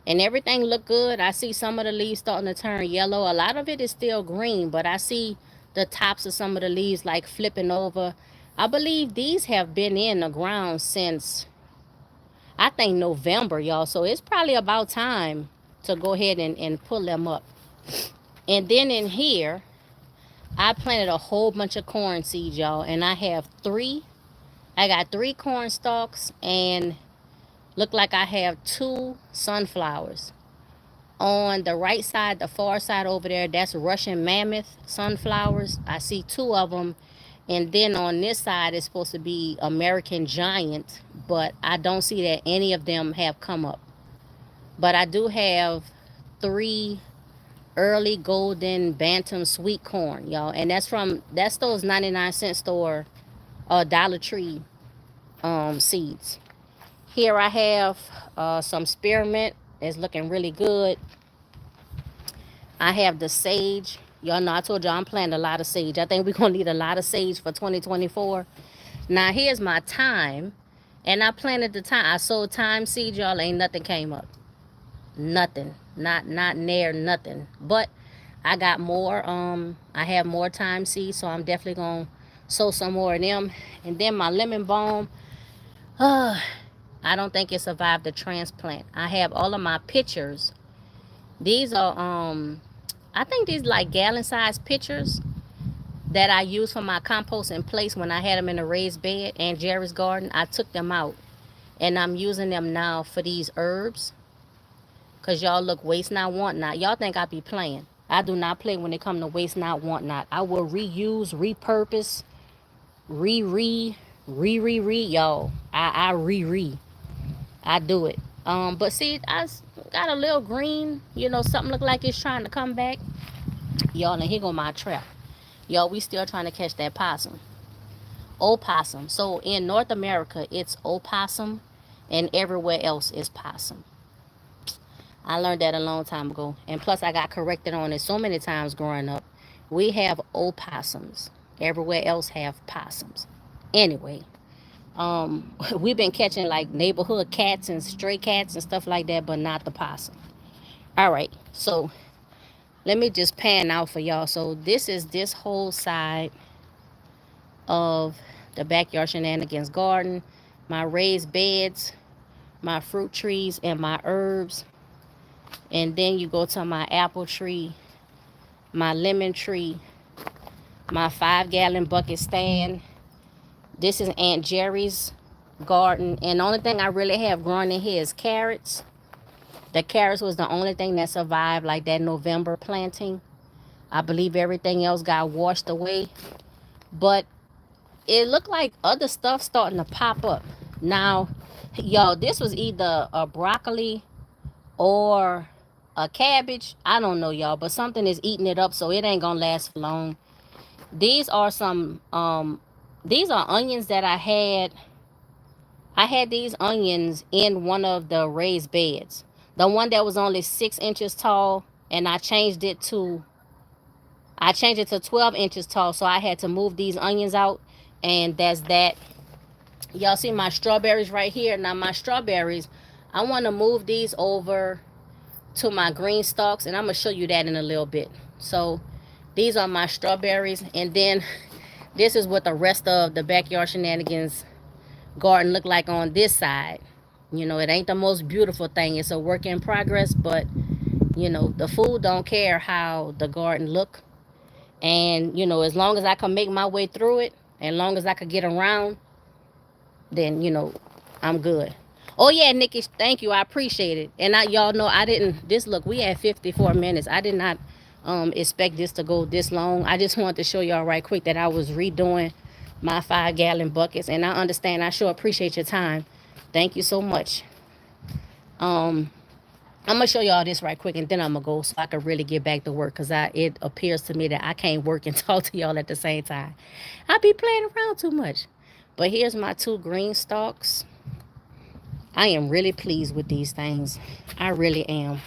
And everything look good. I see some of the leaves starting to turn yellow. A lot of it is still green, but I see the tops of some of the leaves like flipping over. I believe these have been in the ground since, I think, November, y'all. So it's probably about time to go ahead and pull them up. And then in here, I planted a whole bunch of corn seeds, y'all. And I got 3 corn stalks, and look like I have 2 sunflowers. On the right side, the far side over there, that's Russian mammoth sunflowers. I see 2 of them. And then on this side, it's supposed to be American giant, but I don't see that any of them have come up. But I do have 3 early golden bantam sweet corn, y'all. And that's those 99-cent store Dollar Tree seeds. Here I have some spearmint. It's looking really good. I have the sage. Y'all know I told y'all I'm planting a lot of sage. I think we're going to need a lot of sage for 2024. Now, here's my thyme. And I planted the thyme. I sowed thyme seed, y'all. Ain't nothing came up. Nothing. Not near nothing. But I got more. I have more thyme seeds, so I'm definitely going to sow some more of them. And then my lemon balm. I don't think it survived the transplant. I have all of my pitchers. These are, I think these like gallon-sized pitchers that I use for my compost in place when I had them in a raised bed and Jerry's garden. I took them out, and I'm using them now for these herbs. Because y'all look, waste not, want not. Y'all think I be playing. I do not play when it comes to waste not, want not. I will reuse, repurpose, y'all. I do it. But see, I got a little green, you know, something look like it's trying to come back. Y'all, now here go my trap. Y'all, we still trying to catch that possum. Opossum. So in North America, it's opossum, and everywhere else is possum. I learned that a long time ago. And plus, I got corrected on it so many times growing up. We have opossums. Everywhere else have possums. Anyway, we've been catching like neighborhood cats and stray cats and stuff like that, but not the possum. All right, so let me just pan out for y'all. So this is this whole side of the Backyard Shenanigans garden, my raised beds, my fruit trees, and my herbs. And then you go to my apple tree, my lemon tree, my 5-gallon bucket stand. This is Aunt Jerry's garden. And the only thing I really have growing in here is carrots. The carrots was the only thing that survived like that November planting. I believe everything else got washed away. But it looked like other stuff starting to pop up. Now, y'all, this was either a broccoli or a cabbage. I don't know, y'all, but something is eating it up, so it ain't gonna last for long. These are some these are onions that I had these onions in one of the raised beds, the one that was only 6 inches tall, and I changed it to 12 inches tall, so I had to move these onions out. And that's that. Y'all see my strawberries right here. Now my strawberries, I want to move these over to my green stalks, and I'm gonna show you that in a little bit. So these are my strawberries, and then this is what the rest of the Backyard Shenanigans garden look like on this side. You know, it ain't the most beautiful thing. It's a work in progress, but you know, the food don't care how the garden look. And you know, as long as I can make my way through it, and long as I could get around, then you know, I'm good. Oh yeah, Nikki, thank you. I appreciate it. And y'all know I didn't, look, we had 54 minutes. I did not expect this to go this long. I just wanted to show y'all right quick that I was redoing my 5-gallon buckets. And I understand, I sure appreciate your time. Thank you so much. I'm going to show y'all this right quick, and then I'm going to go so I can really get back to work, because it appears to me that I can't work and talk to y'all at the same time. I be playing around too much. But here's my 2 green stalks. I am really pleased with these things. I really am.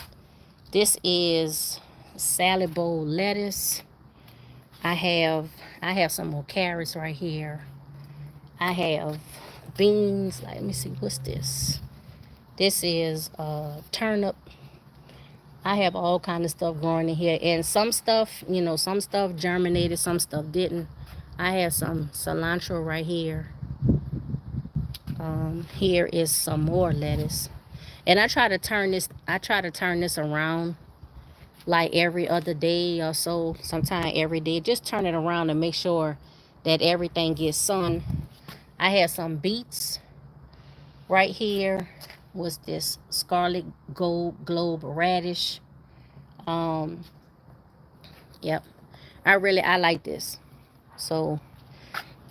This is salad bowl lettuce. I have some more carrots right here. I have beans. Let me see, what's this? This is turnip. I have all kind of stuff growing in here, and some stuff, you know, some stuff germinated, some stuff didn't. I have some cilantro right here. Here is some more lettuce, and I try to turn this around like every other day or so, sometime every day. Just turn it around and make sure that everything gets sun. I have some beets right here. What's this? Scarlet globe radish. Yep, I like this. So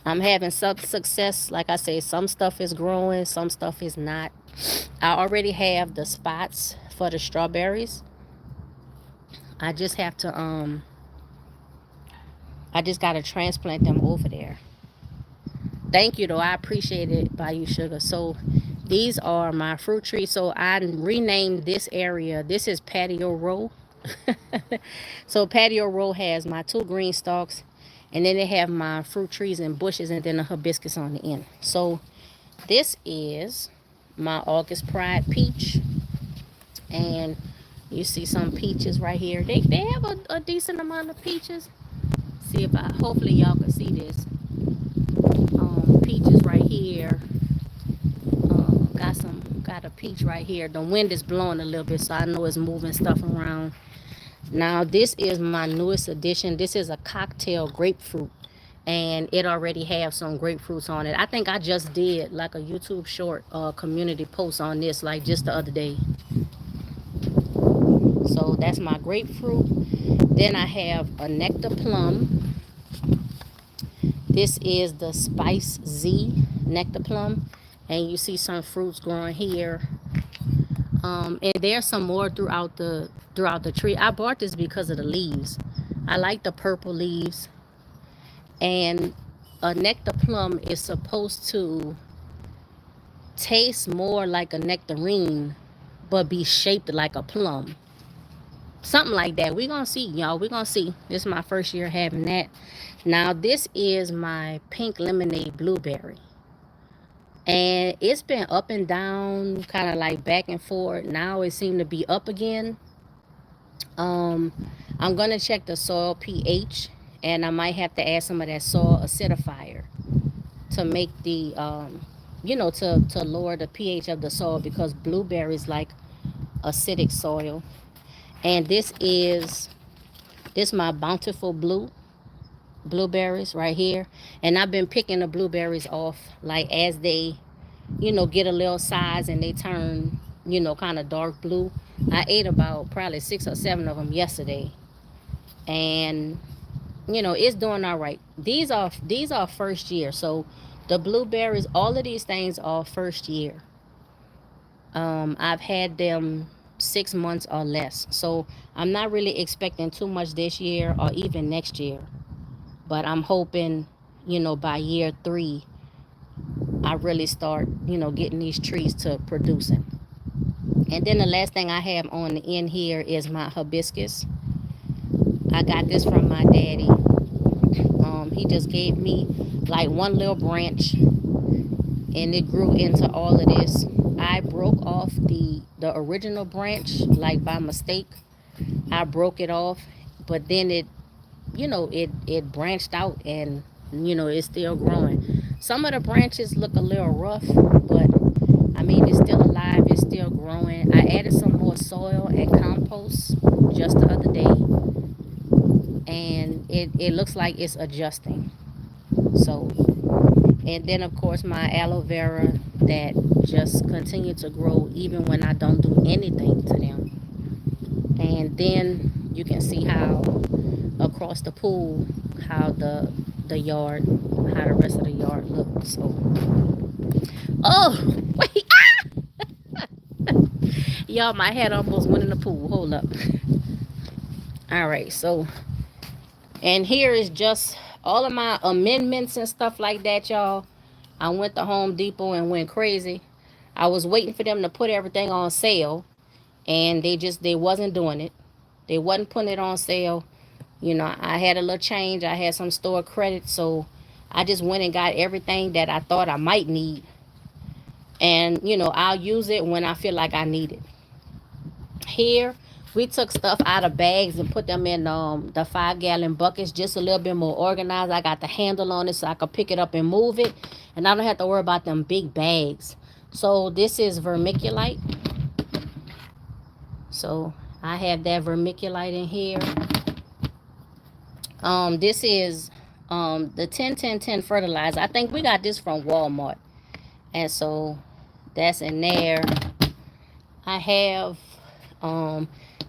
I'm having some success. Like I say, some stuff is growing, some stuff is not. I already have the spots for the strawberries. I just have to I just gotta transplant them over there. Thank you though, I appreciate it, Bayou Sugar. So these are my fruit trees. So I renamed this area. This is patio row. So patio row has my 2 green stalks, and then they have my fruit trees and bushes, and then a hibiscus on the end. So this is my August Pride peach, and you see some peaches right here. They have a decent amount of peaches. See if hopefully y'all can see this. Peaches right here. Got a peach right here. The wind is blowing a little bit, so I know it's moving stuff around. Now this is my newest addition. This is a cocktail grapefruit, and it already has some grapefruits on it. I think I just did like a YouTube short community post on this like just the other day. So that's my grapefruit. Then I have a nectar plum. This is the Spice Z nectar plum, and you see some fruits growing here. And there's some more throughout the tree. I bought this because of the leaves. I like the purple leaves. And a nectar plum is supposed to taste more like a nectarine, but be shaped like a plum. Something like that. We're gonna see, y'all. We're gonna see. This is my first year having that. Now this is my pink lemonade blueberry, and it's been up and down, kind of like back and forth. Now it seemed to be up again. I'm gonna check the soil pH, and I might have to add some of that soil acidifier to make the you know, to lower the pH of the soil, because blueberries like acidic soil. And this my bountiful blueberries right here, and I've been picking the blueberries off like as they, you know, get a little size and they turn, you know, kind of dark blue. I ate about probably 6 or 7 of them yesterday, and you know, it's doing all right. These are first year. So the blueberries, all of these things are first year. I've had them 6 months or less, so I'm not really expecting too much this year or even next year, but I'm hoping, you know, by year 3 I really start, you know, getting these trees to producing. And then the last thing I have on the end here is my hibiscus. I got this from my daddy. He just gave me like one little branch, and it grew into all of this. I broke off the original branch like by mistake. I broke it off, but then it, you know, it branched out, and you know, it's still growing. Some of the branches look a little rough, but I mean, it's still alive, it's still growing. I added some more soil and compost just the other day, and it looks like it's adjusting. So, and then of course my aloe vera that just continue to grow even when I don't do anything to them. And then you can see how across the pool, how the yard, how the rest of the yard looks. So, oh wait, y'all, my head almost went in the pool. Hold up. All right, so, and here is just all of my amendments and stuff like that, y'all. I went to Home Depot and went crazy. I was waiting for them to put everything on sale, and they wasn't doing it. They wasn't putting it on sale. You know, I had a little change. I had some store credit, so I just went and got everything that I thought I might need. And, you know, I'll use it when I feel like I need it. Here, we took stuff out of bags and put them in the 5-gallon buckets, just a little bit more organized. I got the handle on it so I could pick it up and move it. And I don't have to worry about them big bags. So this is vermiculite. So I have that vermiculite in here. This is the 10-10-10 fertilizer. I think we got this from Walmart. And so that's in there. I have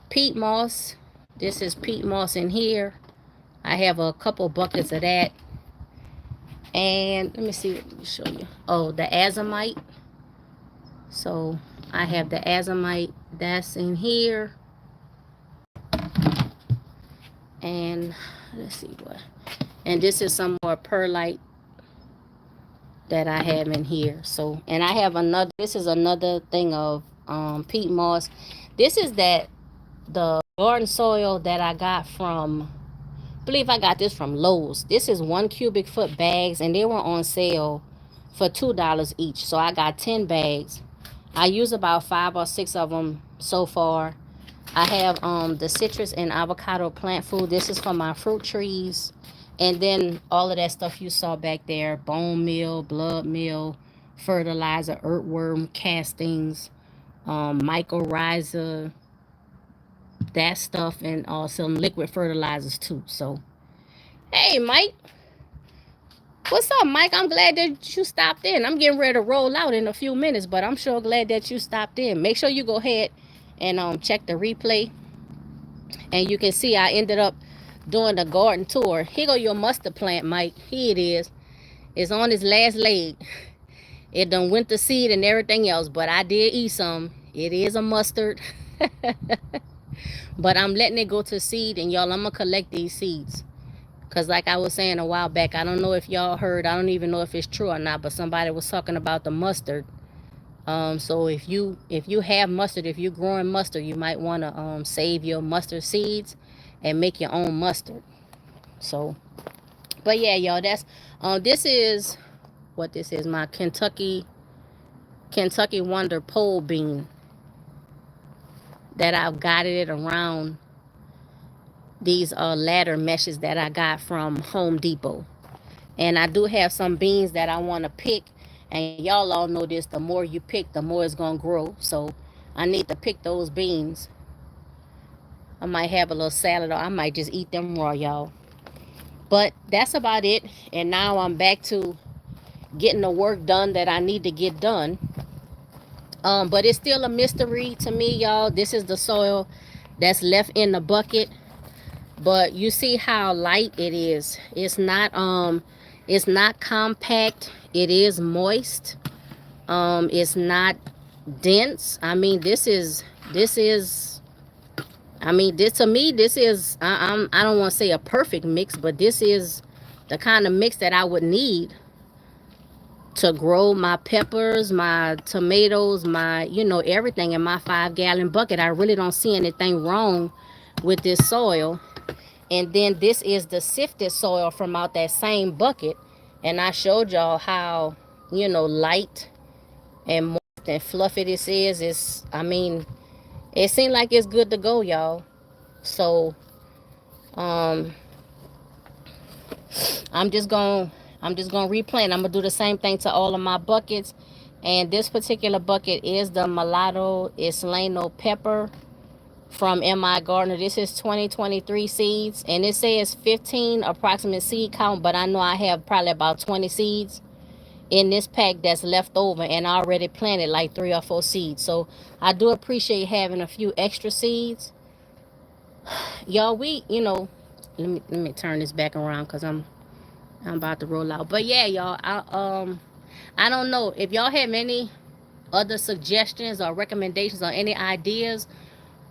peat moss. This is peat moss in here. I have a couple buckets of that. And let me see, let me show you. Oh, the azomite. So I have the azomite, that's in here. And let's see what. And this is some more perlite that I have in here. So, and I have another, this is another thing of peat moss. This is the garden soil that I got from, I believe I got this from Lowe's. This is 1 cubic foot bags, and they were on sale for $2 each. So I got 10 bags. I use about 5 or 6 of them so far. I have the citrus and avocado plant food. This is for my fruit trees. And then all of that stuff you saw back there, bone meal, blood meal, fertilizer, earthworm castings, mycorrhiza, that stuff, and some liquid fertilizers too. So, hey, Mike. What's up, Mike? I'm glad that you stopped in. I'm getting ready to roll out in a few minutes, but I'm sure glad that you stopped in. Make sure you go ahead and check the replay. And you can see I ended up doing the garden tour. Here go your mustard plant, Mike. Here it is. It's on its last leg. It done went to seed and everything else, but I did eat some. It is a mustard. But I'm letting it go to seed, and y'all, I'm going to collect these seeds. Because like I was saying a while back, I don't know if y'all heard, I don't even know if it's true or not, but somebody was talking about the mustard. So if you have mustard, if you're growing mustard, you might want to save your mustard seeds and make your own mustard. So, but yeah, y'all, that's this is what this is, my Kentucky Wonder pole bean that I've got it around these ladder meshes that I got from Home Depot. And I do have some beans that I want to pick, and y'all all know this, the more you pick, the more it's gonna grow. So I need to pick those beans. I might have a little salad, or I might just eat them raw, y'all. But that's about it. And now I'm back to getting the work done that I need to get done. But it's still a mystery to me, y'all. This is the soil that's left in the bucket. But you see how light it is. It's not compact. It is moist. It's not dense. I mean, this to me, this is, I don't want to say a perfect mix, but this is the kind of mix that I would need to grow my peppers, my tomatoes, my, you know, everything in my 5-gallon bucket. I really don't see anything wrong with this soil. And then this is the sifted soil from out that same bucket. And I showed y'all how, you know, light and moist and fluffy this is. It's, I mean, it seems like it's good to go, y'all. So, I'm just gonna replant. I'm gonna do the same thing to all of my buckets. And this particular bucket is the Mulatto Islano pepper from MI Gardener. This is 2023 seeds, and it says 15 approximate seed count, but I know I have probably about 20 seeds in this pack that's left over, and I already planted like 3 or 4 seeds. So I do appreciate having a few extra seeds, y'all. We, you know, let me turn this back around because I'm about to roll out. But yeah, y'all, I don't know if y'all have any other suggestions or recommendations or any ideas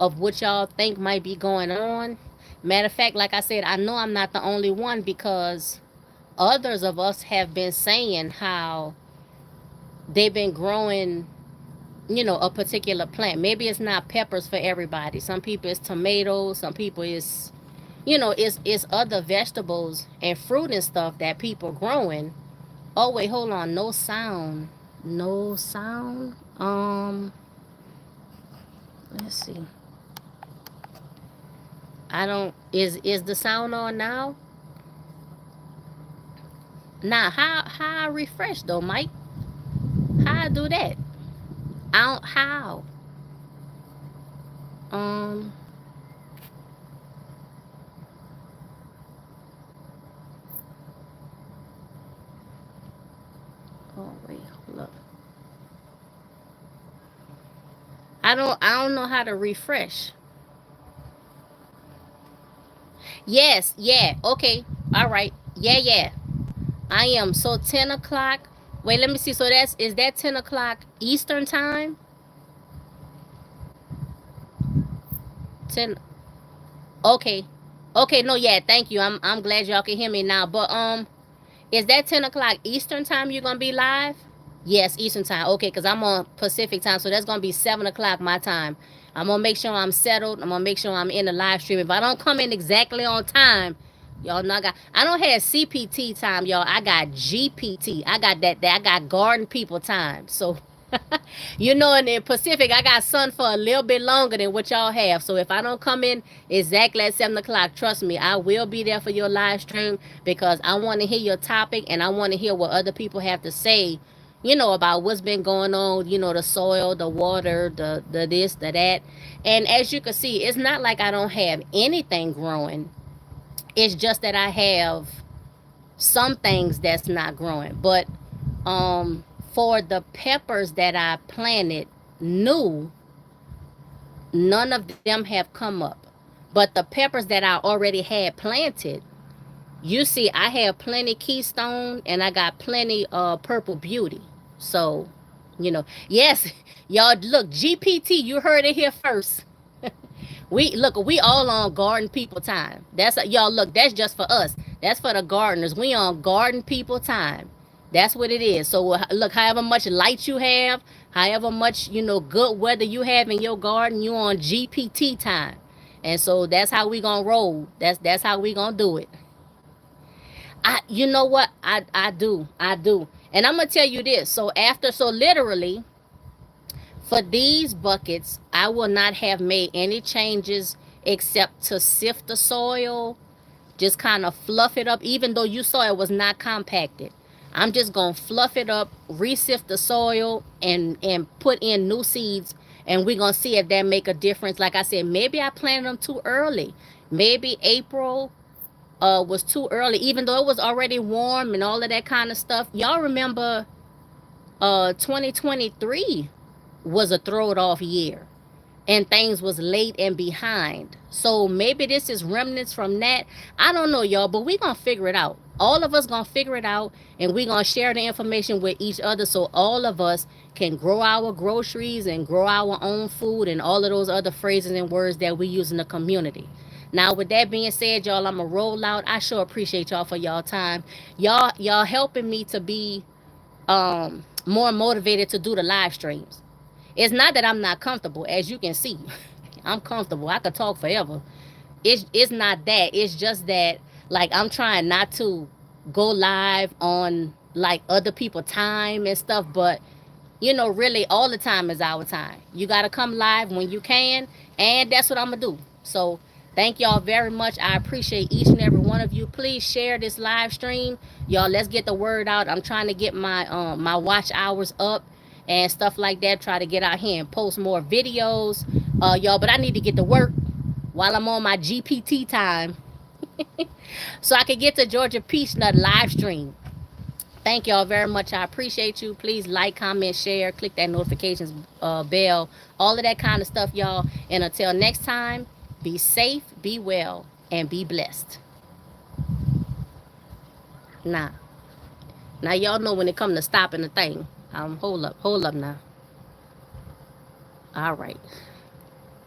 of what y'all think might be going on. Matter of fact, like I said, I know I'm not the only one, because others of us have been saying how they've been growing, you know, a particular plant. Maybe it's not peppers for everybody. Some people it's tomatoes, some people it's you know, it's other vegetables and fruit and stuff that people growing. Oh wait, hold on, no sound. No sound. Let's see. I don't, is the sound on now? Now how I refresh though, Mike? How I do that? I don't how. Um oh wait, hold up. I don't know how to refresh. Yes, yeah, okay. All right. Yeah, yeah. I am. So 10 o'clock. Wait, let me see. So is that 10 o'clock Eastern time? 10. Okay. Okay, no, yeah, thank you. I'm glad y'all can hear me now. But is that 10 o'clock Eastern time you're gonna be live? Yes, Eastern time. Okay, because I'm on Pacific time, so that's gonna be 7 o'clock my time. I'm gonna make sure I'm settled. I'm gonna make sure I'm in the live stream. If I don't come in exactly on time, y'all know I don't have CPT time, y'all. I got GPT. I got that I got garden people time. So you know, in the Pacific, I got sun for a little bit longer than what y'all have. So if I don't come in exactly at 7 o'clock, trust me, I will be there for your live stream because I want to hear your topic and I want to hear what other people have to say, you know, about what's been going on, you know, the soil, the water, the this, the that. And as you can see, it's not like I don't have anything growing. It's just that I have some things that's not growing. But for the peppers that I planted new, none of them have come up. But the peppers that I already had planted, you see, I have plenty Keystone and I got plenty Purple Beauty. So, you know, yes, y'all look, GPT, you heard it here first. We all on garden people time. That's y'all look, that's just for us. That's for the gardeners. We on garden people time. That's what it is. So look, however much light you have, however much, you know, good weather you have in your garden, you on GPT time. And so that's how we gonna roll. That's how we gonna do it. You know what? I do. And I'm gonna tell you this. So literally for these buckets, I will not have made any changes except to sift the soil, just kind of fluff it up, even though you saw it was not compacted. I'm just going to fluff it up, re-sift the soil, and put in new seeds, and we're going to see if that make a difference. Like I said, maybe I planted them too early. Maybe April was too early, even though it was already warm and all of that kind of stuff. Y'all remember 2023 was a throw-it-off year, and things was late and behind. So maybe this is remnants from that. I don't know, y'all, but we gonna figure it out. All of us gonna figure it out, and we gonna share the information with each other so all of us can grow our groceries and grow our own food and all of those other phrases and words that we use in the community. Now, with that being said, y'all, I'm gonna roll out. I sure appreciate y'all for y'all time. Y'all helping me to be more motivated to do the live streams. It's not that I'm not comfortable, as you can see. I'm comfortable. I could talk forever. It's not that. It's just that, like, I'm trying not to go live on, like, other people's time and stuff. But, you know, really, all the time is our time. You got to come live when you can. And that's what I'm going to do. So, thank y'all very much. I appreciate each and every one of you. Please share this live stream. Y'all, let's get the word out. I'm trying to get my my watch hours up and stuff like that. Try to get out here and post more videos, y'all, but I need to get to work while I'm on my GPT time so I can get to Georgia Peach Nut live stream. Thank y'all very much. I appreciate you. Please like, comment, share, click that notifications bell, all of that kind of stuff, y'all. And until next time, be safe, be well, and be blessed. Now y'all know when it comes to stopping the thing. Hold up now. All right.